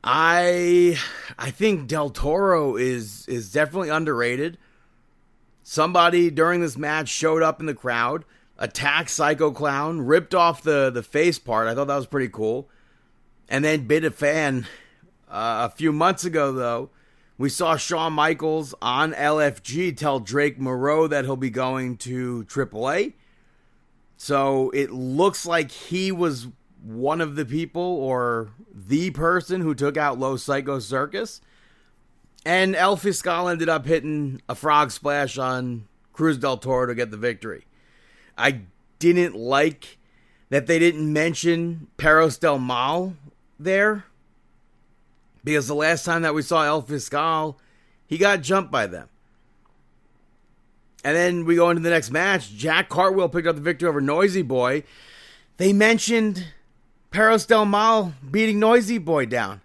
I think Del Toro is definitely underrated. Somebody during this match showed up in the crowd, attacked Psycho Clown, ripped off the face part. I thought that was pretty cool. And then bit a fan. A few months ago, though, we saw Shawn Michaels on LFG tell Drake Moreau that he'll be going to AAA. So it looks like he was one of the people, or the person, who took out Los Psycho Circus. And El Fiscal ended up hitting a frog splash on Cruz del Toro to get the victory. I didn't like that they didn't mention Perros del Mal there. Because the last time that we saw El Fiscal, he got jumped by them. And then we go into the next match. Jack Cartwheel picked up the victory over Noisy Boy. They mentioned Perros Del Mal beating Noisy Boy down.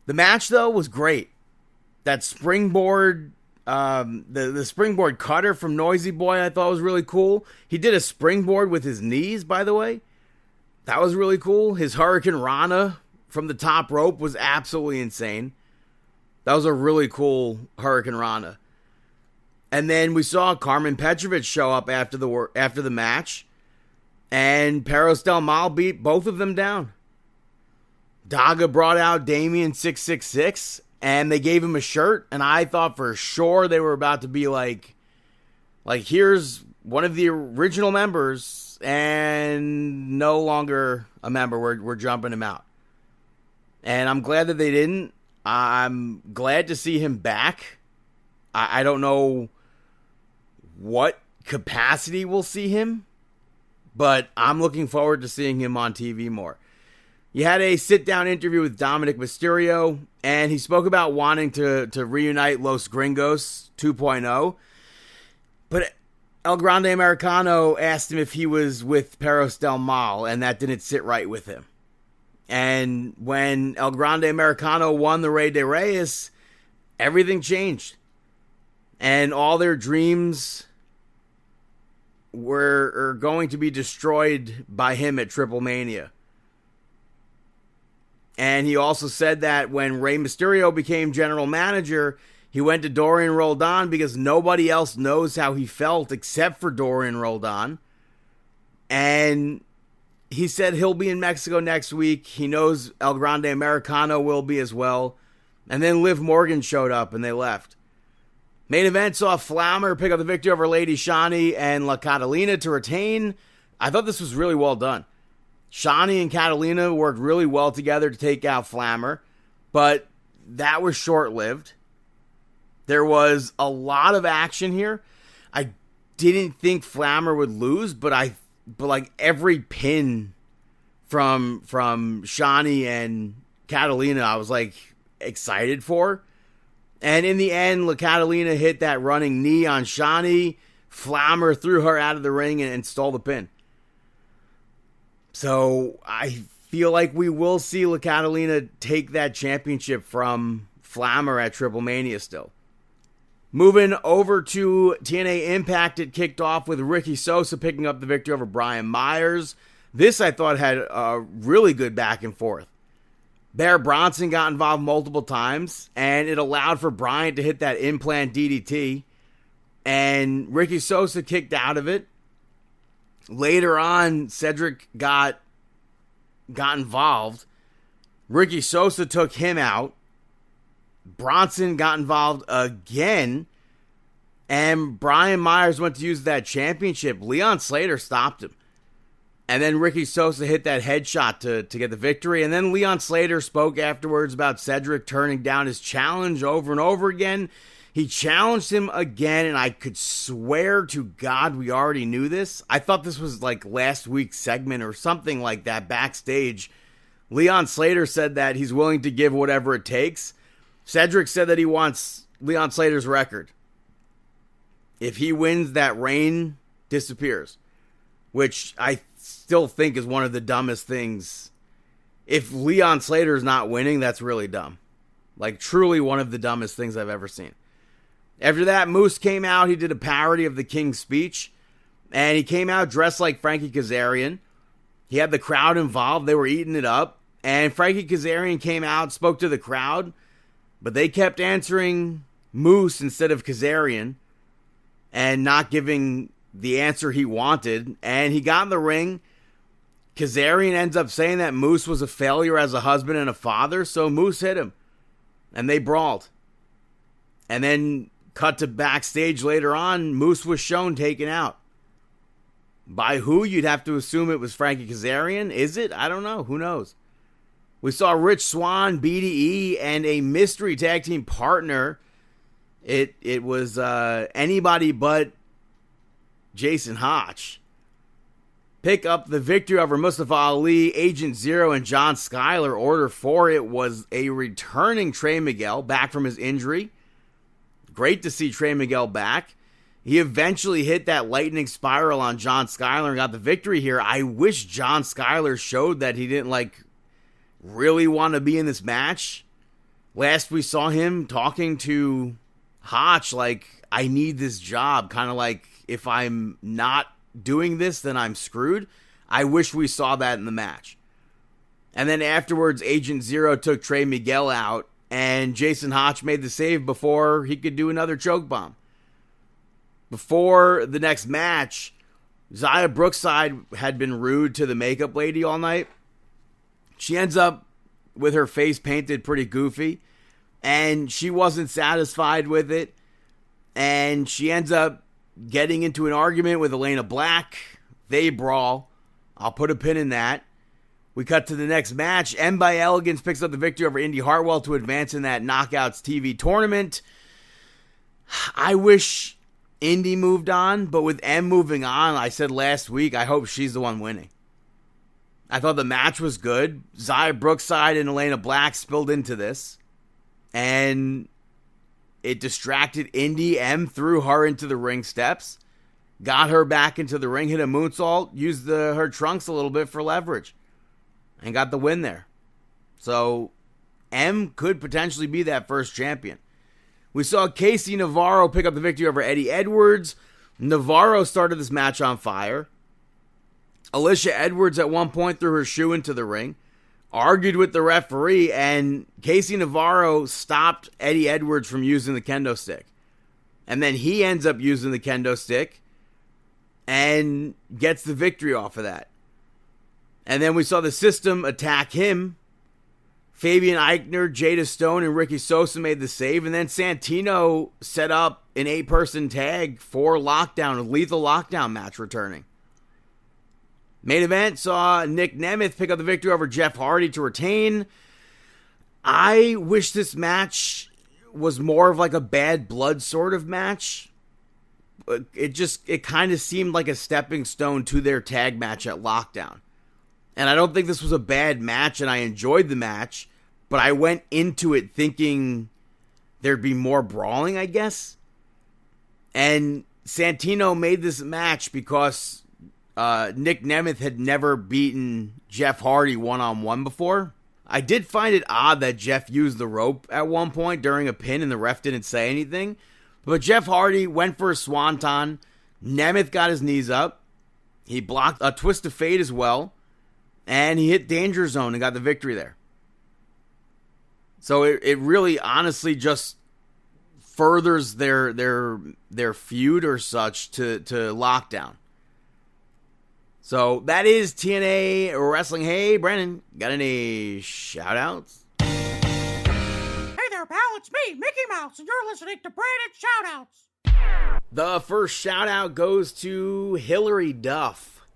The match, though, was great. That springboard, the springboard cutter from Noisy Boy I thought was really cool. He did a springboard with his knees, by the way. That was really cool. His Hurricane Rana from the top rope was absolutely insane. That was a really cool Hurricane Rana. And then we saw Carmen Petrovic show up after the match. And Perros Del Mal beat both of them down. Daga brought out Damien 666. And they gave him a shirt. And I thought for sure they were about to be like here's one of the original members. And no longer a member. We're jumping him out. And I'm glad that they didn't. I'm glad to see him back. I don't know what capacity we'll see him, but I'm looking forward to seeing him on TV more. You had a sit-down interview with Dominic Mysterio, and he spoke about wanting to reunite Los Gringos 2.0, but El Grande Americano asked him if he was with Perros Del Mal, and that didn't sit right with him. And when El Grande Americano won the Rey de Reyes, everything changed. And all their dreams were going to be destroyed by him at Triple Mania. And he also said that when Rey Mysterio became general manager, he went to Dorian Roldan because nobody else knows how he felt except for Dorian Roldan. And he said he'll be in Mexico next week. He knows El Grande Americano will be as well. And then Liv Morgan showed up and they left. Main event saw Flammer pick up the victory over Lady Shani and La Catalina to retain. I thought this was really well done. Shani and Catalina worked really well together to take out Flammer, but that was short-lived. There was a lot of action here. I didn't think Flammer would lose, but like every pin from Shani and Catalina, I was like excited for. And in the end, La Catalina hit that running knee on Shani. Flammer threw her out of the ring and stole the pin. So I feel like we will see La Catalina take that championship from Flammer at Triple Mania still. Moving over to TNA Impact, it kicked off with Ricky Sosa picking up the victory over Brian Myers. This I thought had a really good back and forth. Bear Bronson got involved multiple times, and it allowed for Brian to hit that implant DDT, and Ricky Sosa kicked out of it. Later on, Cedric got involved. Ricky Sosa took him out. Bronson got involved again, and Brian Myers went to use that championship. Leon Slater stopped him. And then Ricky Sosa hit that headshot to get the victory. And then Leon Slater spoke afterwards about Cedric turning down his challenge over and over again. He challenged him again, and I could swear to God we already knew this. I thought this was like last week's segment or something like that backstage. Leon Slater said that he's willing to give whatever it takes. Cedric said that he wants Leon Slater's record. If he wins, that reign disappears. Which I still think is one of the dumbest things. If Leon Slater's not winning, that's really dumb. Like, truly one of the dumbest things I've ever seen. After that, Moose came out. He did a parody of the King's Speech. And he came out dressed like Frankie Kazarian. He had the crowd involved. They were eating it up. And Frankie Kazarian came out, spoke to the crowd. But they kept answering Moose instead of Kazarian. And not giving the answer he wanted. And he got in the ring. Kazarian ends up saying that Moose was a failure as a husband and a father. So Moose hit him. And they brawled. And then cut to backstage later on. Moose was shown taken out. By who? You'd have to assume it was Frankie Kazarian. Is it? I don't know. Who knows? We saw Rich Swann, BDE, and a mystery tag team partner. It was anybody but Jason Hotch. pick up the victory over Mustafa Ali, Agent Zero, and John Skyler. Order 4, it was a returning Trey Miguel back from his injury. Great to see Trey Miguel back. He eventually hit that lightning spiral on John Skyler and got the victory here. I wish John Skyler showed that he didn't, really want to be in this match. Last we saw him talking to Hotch, I need this job. Kind of like, if I'm not doing this, then I'm screwed. I wish we saw that in the match. And then afterwards, Agent Zero took Trey Miguel out, and Jason Hotch made the save before he could do another choke bomb. Before the next match, Zia Brookside had been rude to the makeup lady all night. She ends up with her face painted pretty goofy, and she wasn't satisfied with it. And she ends up getting into an argument with Elena Black. They brawl. I'll put a pin in that. We cut to the next match. M by Elegance picks up the victory over Indy Hartwell to advance in that Knockouts TV tournament. I wish Indy moved on, but with M moving on, I said last week, I hope she's the one winning. I thought the match was good. Zia Brookside and Elena Black spilled into this, and it distracted Indy. M threw her into the ring steps, got her back into the ring, hit a moonsault, used her trunks a little bit for leverage, and got the win there. So M could potentially be that first champion. We saw Casey Navarro pick up the victory over Eddie Edwards. Navarro started this match on fire. Alicia Edwards at one point threw her shoe into the ring, argued with the referee, and Casey Navarro stopped Eddie Edwards from using the kendo stick. And then he ends up using the kendo stick and gets the victory off of that. And then we saw the System attack him. Fabian Eichner, Jada Stone, and Ricky Sosa made the save. And then Santino set up an 8-person tag for Lockdown, a lethal Lockdown match returning. Main event saw Nick Nemeth pick up the victory over Jeff Hardy to retain. I wish this match was more of a Bad Blood sort of match. It kind of seemed like a stepping stone to their tag match at Lockdown. And I don't think this was a bad match, and I enjoyed the match, but I went into it thinking there'd be more brawling, I guess. And Santino made this match because Nick Nemeth had never beaten Jeff Hardy one-on-one before. I did find it odd that Jeff used the rope at one point during a pin and the ref didn't say anything. But Jeff Hardy went for a swanton. Nemeth got his knees up. He blocked a twist of fate as well. And he hit Danger Zone and got the victory there. So it really honestly just furthers their feud or such to Lockdown. So that is TNA Wrestling. Hey, Brandon, got any shout-outs? Hey there, pal, it's me, Mickey Mouse, and you're listening to Brandon Shout-Outs. The first shout-out goes to Hillary Duff,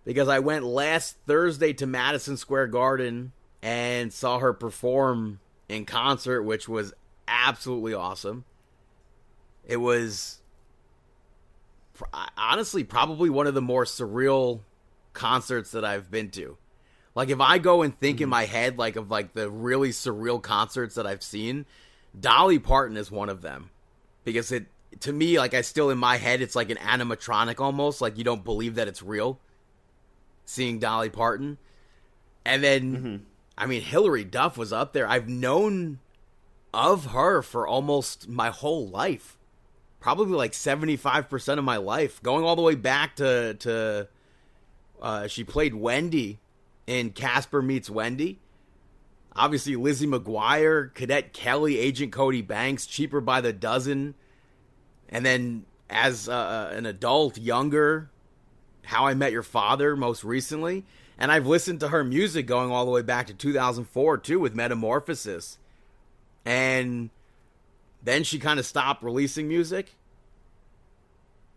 because I went last Thursday to Madison Square Garden and saw her perform in concert, which was absolutely awesome. It was honestly probably one of the more surreal concerts that I've been to. If I go and think in my head of the really surreal concerts that I've seen, Dolly Parton is one of them. Because it, to me, I still in my head, it's like an animatronic almost. You don't believe that it's real. Seeing Dolly Parton. And then, Hillary Duff was up there. I've known of her for almost my whole life. Probably 75% of my life. Going all the way back to she played Wendy in Casper Meets Wendy. Obviously, Lizzie McGuire, Cadet Kelly, Agent Cody Banks, Cheaper by the Dozen. And then as an adult, younger, How I Met Your Father most recently. And I've listened to her music going all the way back to 2004 too with Metamorphosis. And then she kind of stopped releasing music.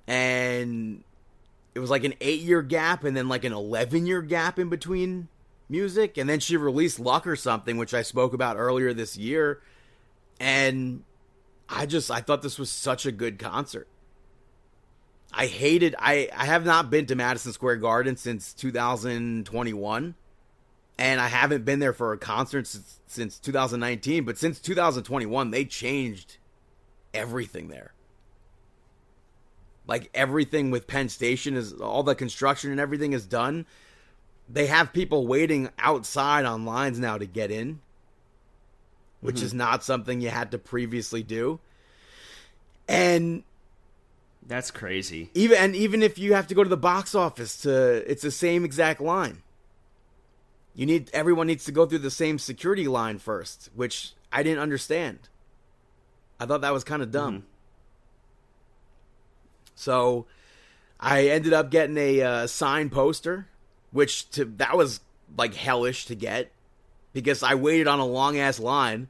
And it was an 8-year gap and then an 11-year gap in between music. And then she released Luck or Something, which I spoke about earlier this year. And I thought this was such a good concert. I have not been to Madison Square Garden since 2021, and I haven't been there for a concert since 2019, but since 2021, they changed everything there. Like, everything with Penn Station is, all the construction and everything is done. They have people waiting outside on lines now to get in, which is not something you had to previously do. And that's crazy. Even if you have to go to the box office, it's the same exact line. Everyone needs to go through the same security line first, which I didn't understand. I thought that was kind of dumb. So I ended up getting a signed poster, that was like hellish to get because I waited on a long ass line.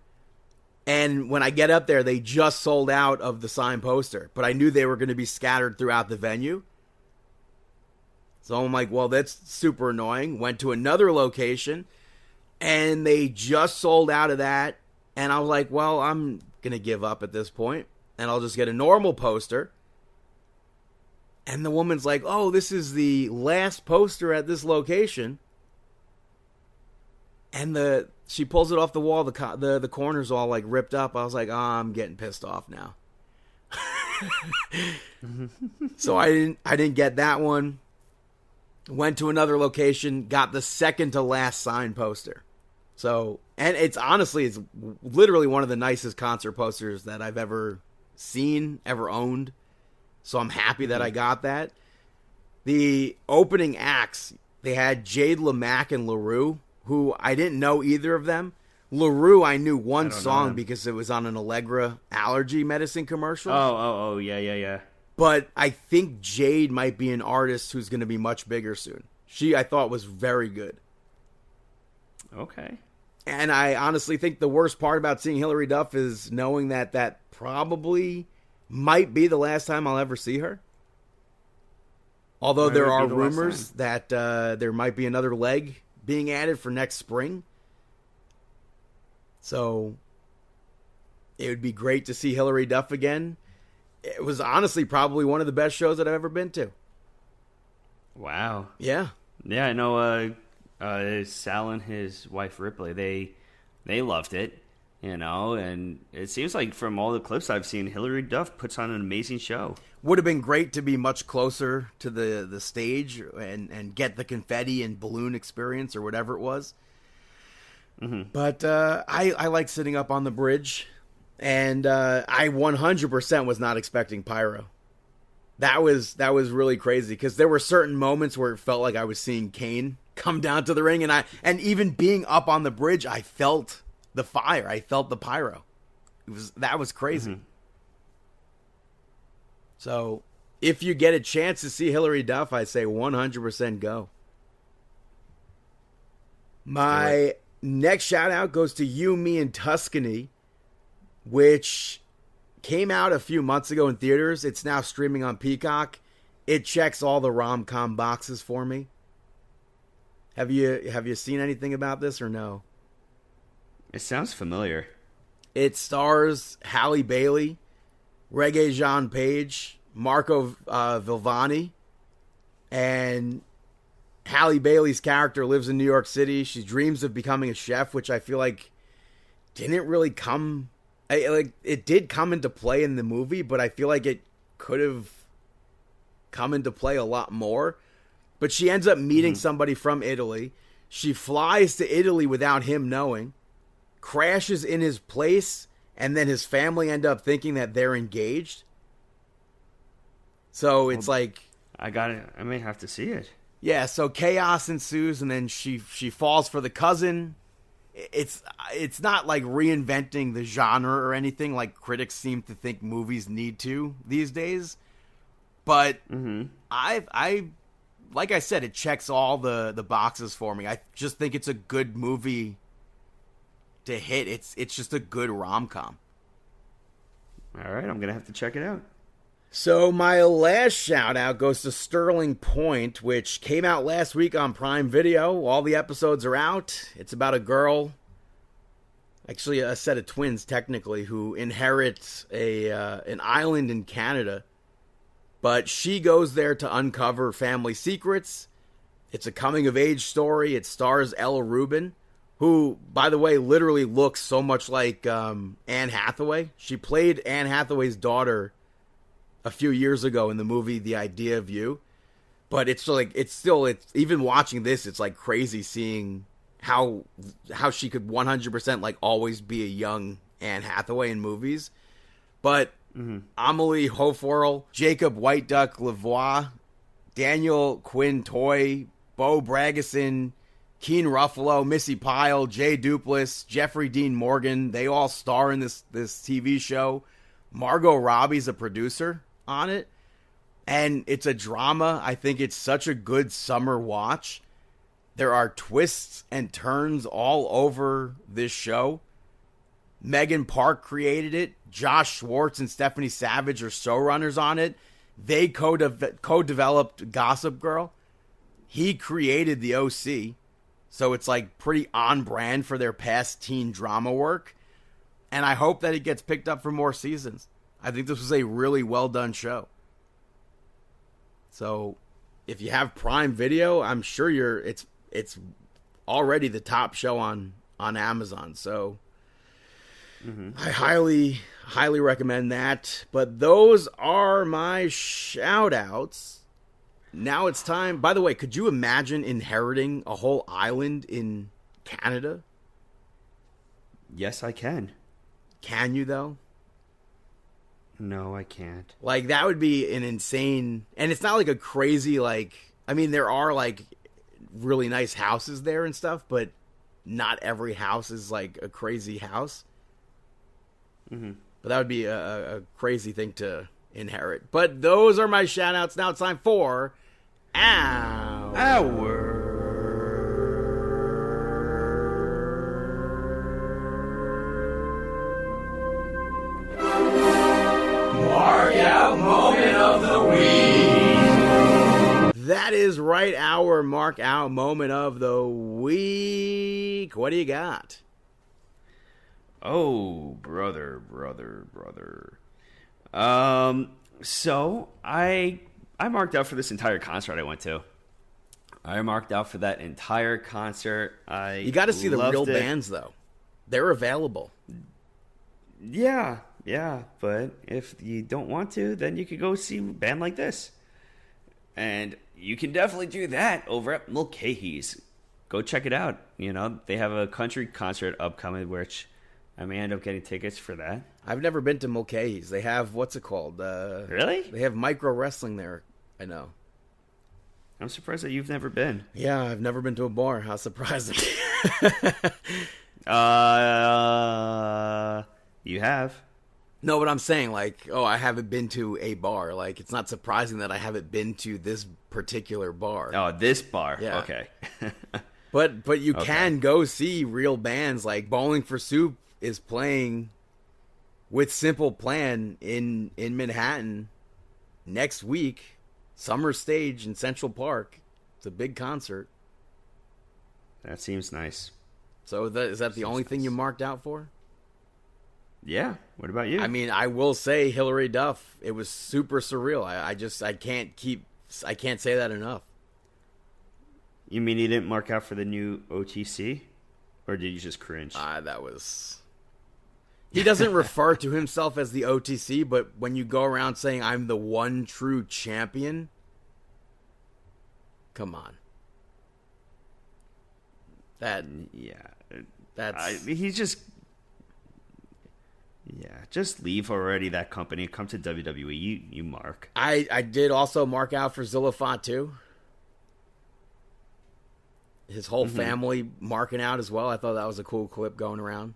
And when I get up there, they just sold out of the signed poster. But I knew they were going to be scattered throughout the venue. So I'm like, well, that's super annoying. Went to another location, and they just sold out of that. And I was like, well, I'm going to give up at this point, and I'll just get a normal poster. And the woman's like, oh, this is the last poster at this location. And she pulls it off the wall. The corner's all like ripped up. I was like, oh, I'm getting pissed off now. So I didn't get that one. Went to another location. Got the second to last signed poster. So, and it's literally one of the nicest concert posters that I've ever seen, ever owned. So I'm happy that I got that. The opening acts, they had Jade LaMack and LaRue, who I didn't know either of them. LaRue, I knew one song because it was on an Allegra allergy medicine commercial. Oh, yeah. But I think Jade might be an artist who's going to be much bigger soon. She, I thought, was very good. Okay. And I honestly think the worst part about seeing Hilary Duff is knowing that probably might be the last time I'll ever see her. Although there are rumors that there might be another leg being added for next spring. So it would be great to see Hilary Duff again. It was honestly probably one of the best shows that I've ever been to. Wow. Yeah. Yeah, I know Sal and his wife Ripley, they loved it, and it seems like from all the clips I've seen, Hilary Duff puts on an amazing show. Would have been great to be much closer to the stage and get the confetti and balloon experience or whatever it was. Mm-hmm. But I like sitting up on the bridge, and I 100% was not expecting pyro. That was really crazy because there were certain moments where it felt like I was seeing Kane come down to the ring, and even being up on the bridge, I felt the fire. I felt the pyro. That was crazy. Mm-hmm. So, if you get a chance to see Hilary Duff, I say 100% go. My next shout out goes to You, Me, and Tuscany, which came out a few months ago in theaters. It's now streaming on Peacock. It checks all the rom-com boxes for me. Have you seen anything about this or no? It sounds familiar. It stars Halle Bailey, Regé Jean Page, Marco Vilvani, and Halle Bailey's character lives in New York City. She dreams of becoming a chef, which I feel like didn't really come... it did come into play in the movie, but I feel like it could have come into play a lot more. But she ends up meeting somebody from Italy. She flies to Italy without him knowing, crashes in his place, and then his family end up thinking that they're engaged. So it's like... I got it. I may have to see it. Yeah, so chaos ensues, and then she falls for the cousin. It's not like reinventing the genre or anything like critics seem to think movies need to these days. But I like I said, it checks all the boxes for me. I just think it's a good movie to hit. It's just a good rom-com. All right, I'm going to have to check it out. So my last shout out goes to Sterling Point, which came out last week on Prime Video. All the episodes are out. It's about a girl, actually a set of twins technically, who inherits an island in Canada. But she goes there to uncover family secrets. It's a coming-of-age story. It stars Ella Rubin, who, by the way, literally looks so much like Anne Hathaway. She played Anne Hathaway's daughter a few years ago in the movie The Idea of You. But it's even watching this, it's like crazy seeing how she could 100% like always be a young Anne Hathaway in movies. But Amelie Hoforel, Jacob White Duck Lavoie, Daniel Quinn Toy, Bo Bragison, Keen Ruffalo, Missy Pyle, Jay Duplass, Jeffrey Dean Morgan, they all star in this TV show. Margot Robbie's a producer on it. And it's a drama. I think it's such a good summer watch. There are twists and turns all over this show. Megan Park created it. Josh Schwartz and Stephanie Savage are showrunners on it. They co-developed Gossip Girl. He created the OC. So it's like pretty on brand for their past teen drama work. And I hope that it gets picked up for more seasons. I think this was a really well done show. So if you have Prime Video, I'm sure it's already the top show on Amazon. So I highly recommend that. But those are my shout outs. Now it's time. By the way, could you imagine inheriting a whole island in Canada? Yes, I can. Can you, though? No, I can't. Like, that would be an insane... And it's not like a crazy, like... I mean, there are, like, really nice houses there and stuff, but not every house is, like, a crazy house. Mm-hmm. But that would be a crazy thing to inherit. But those are my shout-outs. Now it's time for... Mark Out Moment of the Week. That is right, our Mark Out Moment of the Week. What do you got? Oh, brother. So I marked out for this entire concert I went to. I marked out for that entire concert. You got to see the real bands, though. They're available. Yeah, but if you don't want to, then you could go see a band like this. And you can definitely do that over at Mulcahy's. Go check it out. You know, they have a country concert upcoming, which I may end up getting tickets for that. I've never been to Mulcahy's. They have, what's it called? Really? They have micro wrestling there. I know. I'm surprised that you've never been. Yeah, I've never been to a bar. How surprising. You have. No, but I'm saying, like, I haven't been to a bar. Like, it's not surprising that I haven't been to this particular bar. Oh, this bar. Yeah. Okay. But you can go see real bands. Like, Bowling for Soup is playing with Simple Plan in Manhattan next week. Summer Stage in Central Park. It's a big concert. That seems nice. So is that the only thing you marked out for? Yeah. What about you? I mean, I will say Hillary Duff. It was super surreal. I can't say that enough. You mean you didn't mark out for the new OTC? Or did you just cringe? That was... He doesn't refer to himself as the OTC, but when you go around saying, I'm the one true champion, come on. That's... He's just... Yeah, just leave already that company. Come to WWE, you mark. I did also mark out for Zilla Fatu. His whole family marking out as well. I thought that was a cool clip going around.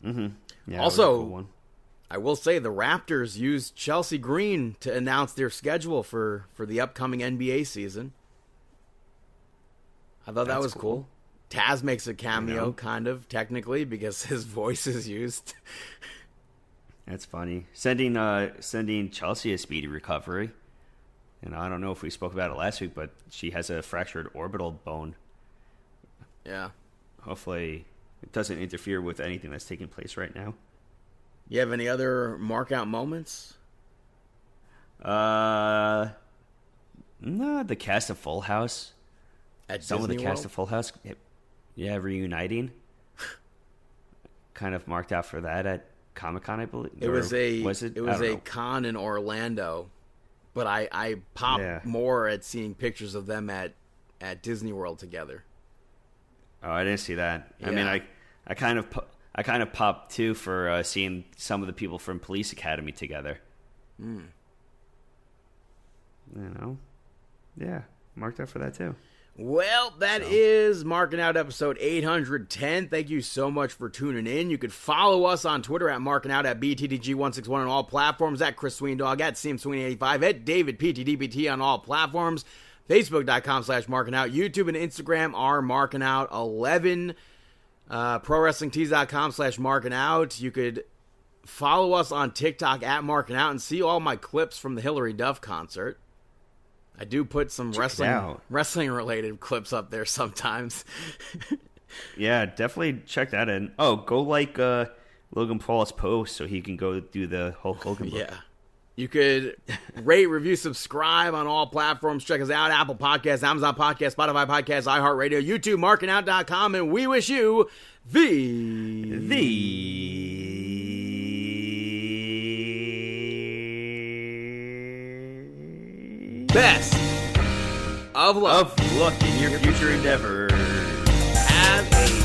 Mm-hmm. Yeah, also, cool one. I will say the Raptors used Chelsea Green to announce their schedule for the upcoming NBA season. I thought that was cool. Taz makes a cameo, kind of, technically, because his voice is used. That's funny. Sending Chelsea a speedy recovery. And I don't know if we spoke about it last week, but she has a fractured orbital bone. Yeah. Hopefully it doesn't interfere with anything that's taking place right now. You have any other mark out moments? No, the cast of Full House. At Some Disney of the cast World? of Full House, yeah, reuniting. Kind of marked out for that at Comic-Con, I believe. It was a Was it? it I was don't a know. con in Orlando, but I popped more at seeing pictures of them at Disney World together. Oh, I didn't see that. I mean, Yeah. I kind of popped too for seeing some of the people from Police Academy together. You know, yeah, marked out for that too. Well, that is Marking Out episode 810. Thank you so much for tuning in. You could follow us on Twitter at Marking Out, at BTDG161 on all platforms, at Chris Sweendog, at CMSweeney85, at DavidPTDBT on all platforms, Facebook.com/Marking Out, YouTube and Instagram are Marking Out 11, ProWrestlingTees.com/Marking Out. You could follow us on TikTok at Marking Out and see all my clips from the Hillary Duff concert. I do put some wrestling related clips up there sometimes. Yeah, definitely check that in. Oh, go like Logan Paul's post so he can go do the Hulk Hogan book. Yeah. You could rate, review, subscribe on all platforms. Check us out. Apple Podcasts, Amazon Podcasts, Spotify Podcasts, iHeartRadio, YouTube, markingout.com, and we wish you best of luck in your future endeavors. Have a